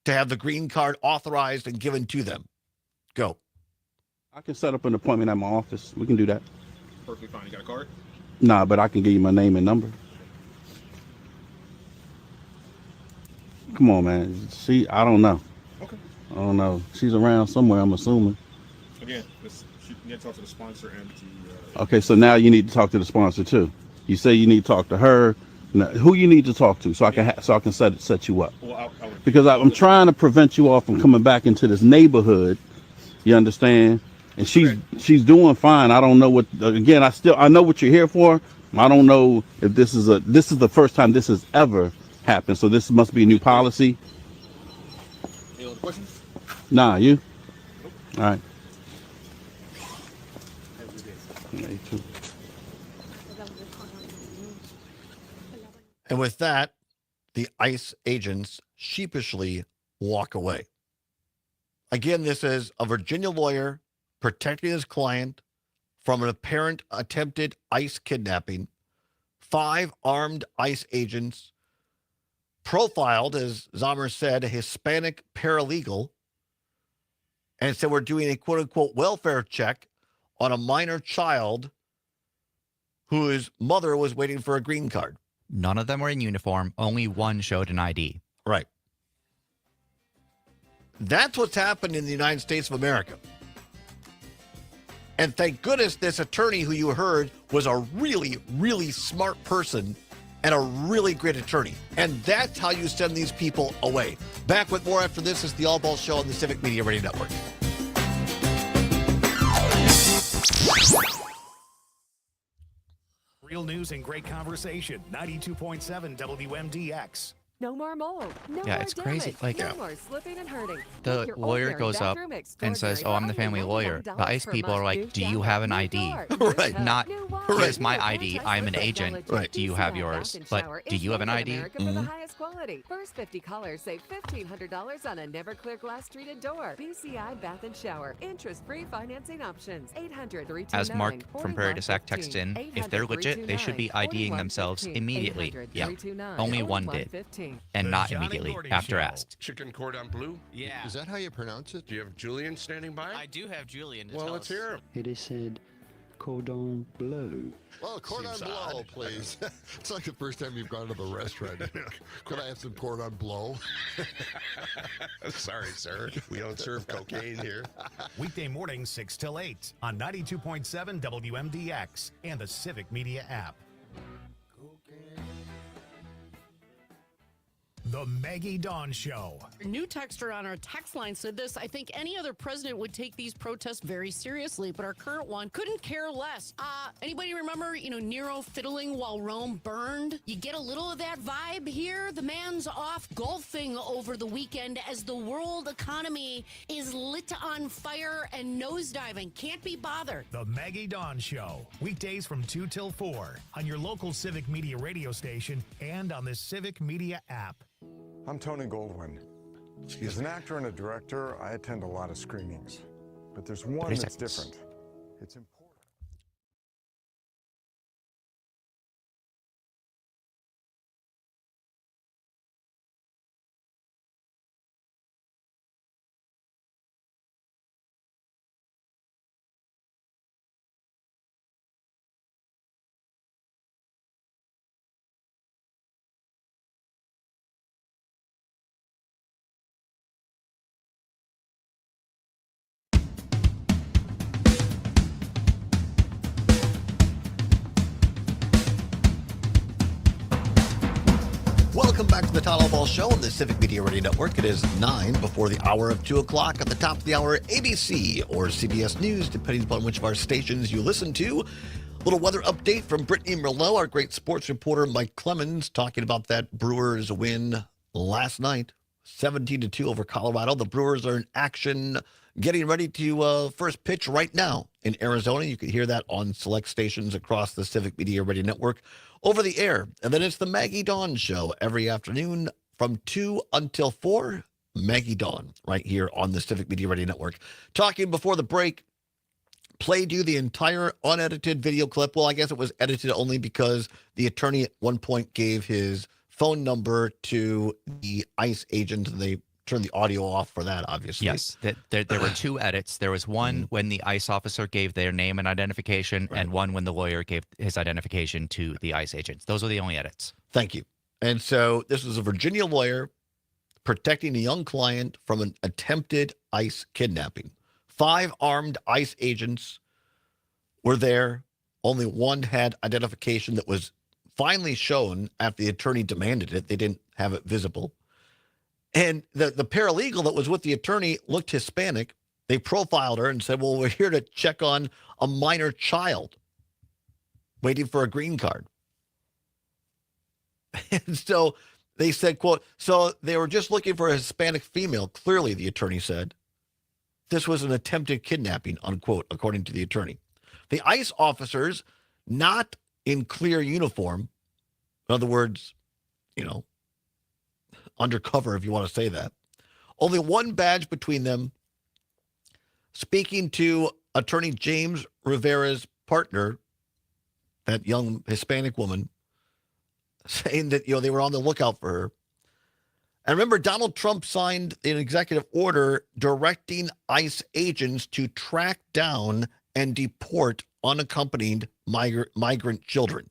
to have the green card authorized and given to them. Go.
I can set up an appointment at my office. We can do that.
Perfectly fine. You got a card?
Nah, but I can give you my name and number. Come on, man. I don't know.
Okay.
I don't know. She's around somewhere, I'm assuming.
Again, you need to talk to the sponsor and the...
Okay, so now you need to talk to the sponsor too. You say you need to talk to her. Now, who you need to talk to so I can set you up.
Well,
because I'm trying to prevent you all from coming back into this neighborhood. You understand? And she's doing fine. I don't know what. Again, I know what you're here for. I don't know if this is the first time this has ever happened. So this must be a new policy.
Any other questions?
Nah, you. All right. Yeah, you too.
And with that, the ICE agents sheepishly walk away. Again, this is a Virginia lawyer protecting his client from an apparent attempted ICE kidnapping. 5 armed ICE agents profiled, as Zammer said, a Hispanic paralegal, and said we're doing a quote-unquote welfare check on a minor child whose mother was waiting for a green card.
None of them were in uniform. Only one showed an ID.
Right. That's what's happened in the United States of America. And thank goodness this attorney who you heard was a really, really smart person and a really great attorney. And that's how you send these people away. Back with more after this is the Allbaugh Show on the Civic Media Radio Network.
Real news and great conversation. 92.7 WMDX.
No more mold. No
Yeah,
more
it's crazy.
damage,
Like,
no more slipping and hurting.
the
Make your
lawyer
ordinary
goes up
bathroom
and says, "Oh, I'm the family lawyer." The ICE
per
people are
month.
like,
New
"Do you
shower,
have an
new
ID?"
door,
Right.
new
Not,
tub, new wall,
"Here's
new
my
full
ID.
touch
I'm an
slip
agent.
village,
Right.
Do you
BCI
have
bath
yours?"
and
But
shower
do you have an
is made
ID?
in America for the highest quality. First 50 callers save $1,500 on a never clear glass treated door. BCI Bath and Shower. Interest-free financing options. 800-329-4115.
As Mark from Prairie to Sac texts in, if they're legit, they should be IDing themselves immediately. Yeah. Only one did. And not immediately after asked.
Chicken cordon bleu?
Yeah. Is that how you pronounce it?
Do you have Julian standing by?
I do have Julian to
Well,
tell
let's
us.
hear him.
It is said cordon bleu.
Well, cordon
Seems
bleu,
odd.
please. It's like the first time you've gone to the restaurant. Could I have some cordon bleu?
Sorry, sir. We don't serve cocaine here.
Weekday mornings 6 till 8 on 92.7 WMDX and the Civic Media app. The Maggie Dawn Show.
A new texter on our text line said this: I think any other president would take these protests very seriously, but our current one couldn't care less. Anybody remember, Nero fiddling while Rome burned? You get a little of that vibe here. The man's off golfing over the weekend as the world economy is lit on fire and nosediving. Can't be bothered.
The Maggie Dawn Show. Weekdays from 2 till 4 on your local Civic Media radio station and on the Civic Media app.
I'm Tony Goldwyn. As an actor and a director, I attend a lot of screenings. But there's one
30
that's
seconds.
different. It's important.
Welcome back to the Todd Allbaugh Show on the Civic Media Radio Network. It is 9 before the hour of 2 o'clock. At the top of the hour, ABC or CBS News, depending upon which of our stations you listen to. Little weather update from Brittany Merlot, our great sports reporter Mike Clemens, talking about that Brewers win last night, 17-2 over Colorado. The Brewers are in action, getting ready to first pitch right now in Arizona. You can hear that on select stations across the Civic Media Radio Network over the air. And then it's the Maggie Dawn Show every afternoon from 2 until 4. Maggie Dawn right here on the Civic Media Radio Network. Talking before the break, played you the entire unedited video clip. Well, I guess it was edited only because the attorney at one point gave his phone number to the ICE agent. They turned the audio off for that, obviously.
Yes, there were two edits. There was one when the ICE officer gave their name and identification, and one when the lawyer gave his identification to the ICE agents. Those were the only edits.
Thank you. And so this was a Virginia lawyer protecting a young client from an attempted ICE kidnapping. 5 armed ICE agents were there. Only one had identification that was finally shown after the attorney demanded it. They didn't have it visible. And the paralegal that was with the attorney looked Hispanic. They profiled her and said, well, we're here to check on a minor child waiting for a green card. And so they said, quote, so they were just looking for a Hispanic female. Clearly, the attorney said, this was an attempted kidnapping, unquote, according to the attorney. The ICE officers, not in clear uniform, in other words, undercover, if you want to say that, only one badge between them, speaking to attorney James Rivera's partner, that young Hispanic woman, saying that, they were on the lookout for her. And remember, Donald Trump signed an executive order directing ICE agents to track down and deport unaccompanied migrant children.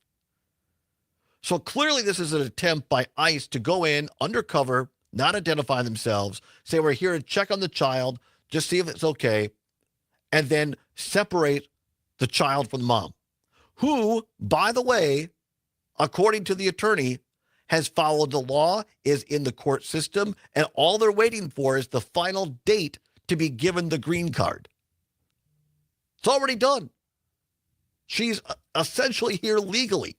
So clearly this is an attempt by ICE to go in undercover, not identify themselves, say we're here to check on the child, just see if it's okay, and then separate the child from the mom, who, by the way, according to the attorney, has followed the law, is in the court system, and all they're waiting for is the final date to be given the green card. It's already done. She's essentially here legally.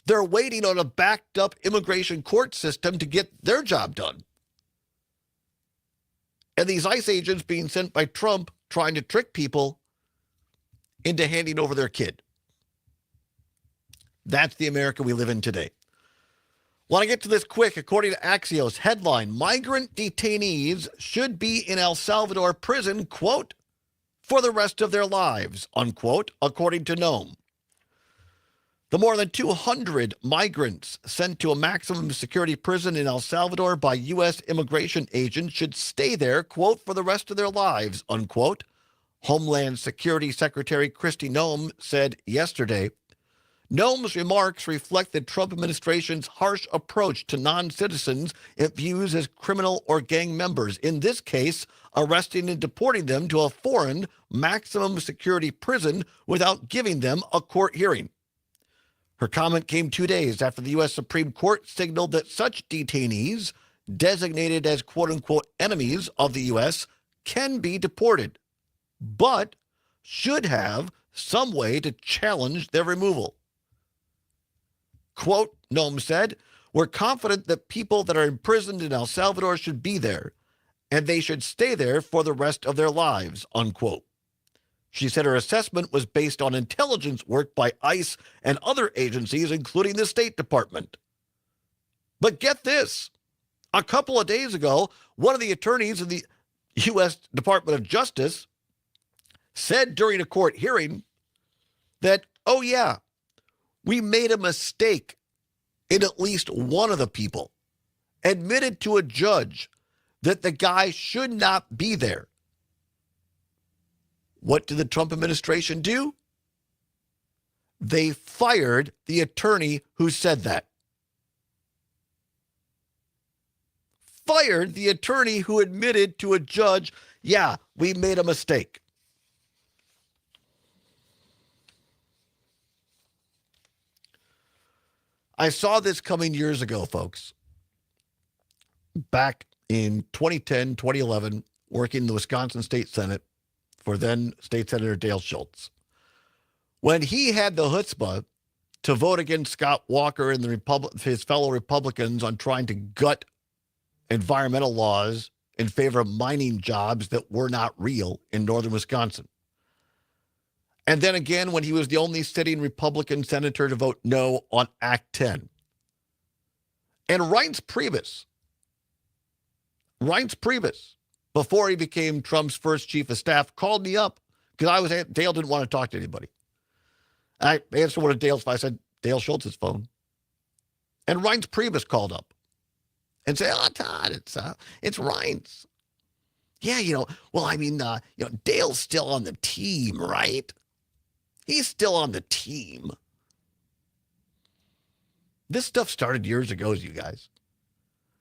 They're waiting on a backed up immigration court system to get their job done. And these ICE agents being sent by Trump trying to trick people into handing over their kid. That's the America we live in today. Want to get to this quick. According to Axios, headline, migrant detainees should be in El Salvador prison, quote, for the rest of their lives, unquote, according to Nome. The more than 200 migrants sent to a maximum security prison in El Salvador by U.S. immigration agents should stay there, quote, for the rest of their lives, unquote, Homeland Security Secretary Kristi Noem said yesterday. Noem's remarks reflect the Trump administration's harsh approach to non-citizens it views as criminal or gang members, in this case, arresting and deporting them to a foreign maximum security prison without giving them a court hearing. Her comment came 2 days after the U.S. Supreme Court signaled that such detainees, designated as quote-unquote enemies of the U.S., can be deported, but should have some way to challenge their removal. Quote, Noem said, we're confident that people that are imprisoned in El Salvador should be there, and they should stay there for the rest of their lives, unquote. She said her assessment was based on intelligence work by ICE and other agencies, including the State Department. But get this. A couple of days ago, one of the attorneys in the U.S. Department of Justice said during a court hearing that, oh yeah, we made a mistake in at least one of the people, admitted to a judge that the guy should not be there. What did the Trump administration do? They fired the attorney who said that. Fired the attorney who admitted to a judge, yeah, we made a mistake. I saw this coming years ago, folks. Back in 2010, 2011, working in the Wisconsin State Senate for then State Senator Dale Schultz. When he had the chutzpah to vote against Scott Walker and his fellow Republicans on trying to gut environmental laws in favor of mining jobs that were not real in northern Wisconsin. And then again, when he was the only sitting Republican senator to vote no on Act 10. And Reince Priebus, before he became Trump's first chief of staff, called me up because Dale didn't want to talk to anybody. I answered one of Dale's phone. I said, Dale Schultz's phone. And Reince Priebus called up and said, oh, Todd, it's Reince. Yeah, Dale's still on the team, right? He's still on the team. This stuff started years ago, you guys.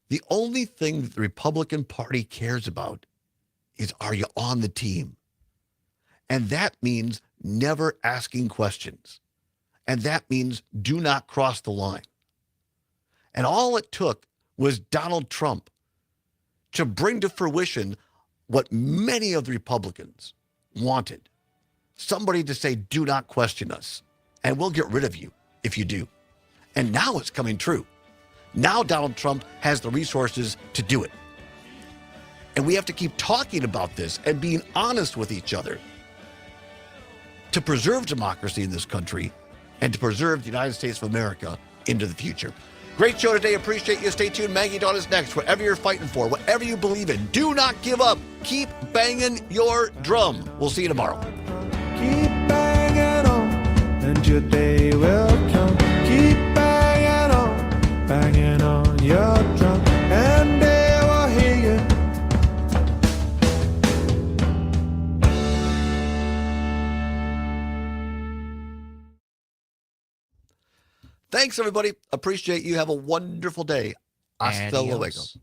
The only thing that the Republican Party cares about is, are you on the team? And that means never asking questions. And that means do not cross the line. And all it took was Donald Trump to bring to fruition what many of the Republicans wanted. Somebody to say, do not question us, and we'll get rid of you if you do. And now it's coming true. Now Donald Trump has the resources to do it. And we have to keep talking about this and being honest with each other to preserve democracy in this country and to preserve the United States of America into the future. Great show today. Appreciate you. Stay tuned. Maggie Dawn is next. Whatever you're fighting for, whatever you believe in, do not give up. Keep banging your drum. We'll see you tomorrow.
Keep banging. and your day will come. Keep banging on your drum, and they will hear you.
Thanks, everybody. Appreciate you. Have a wonderful day. Hasta luego.
Adios.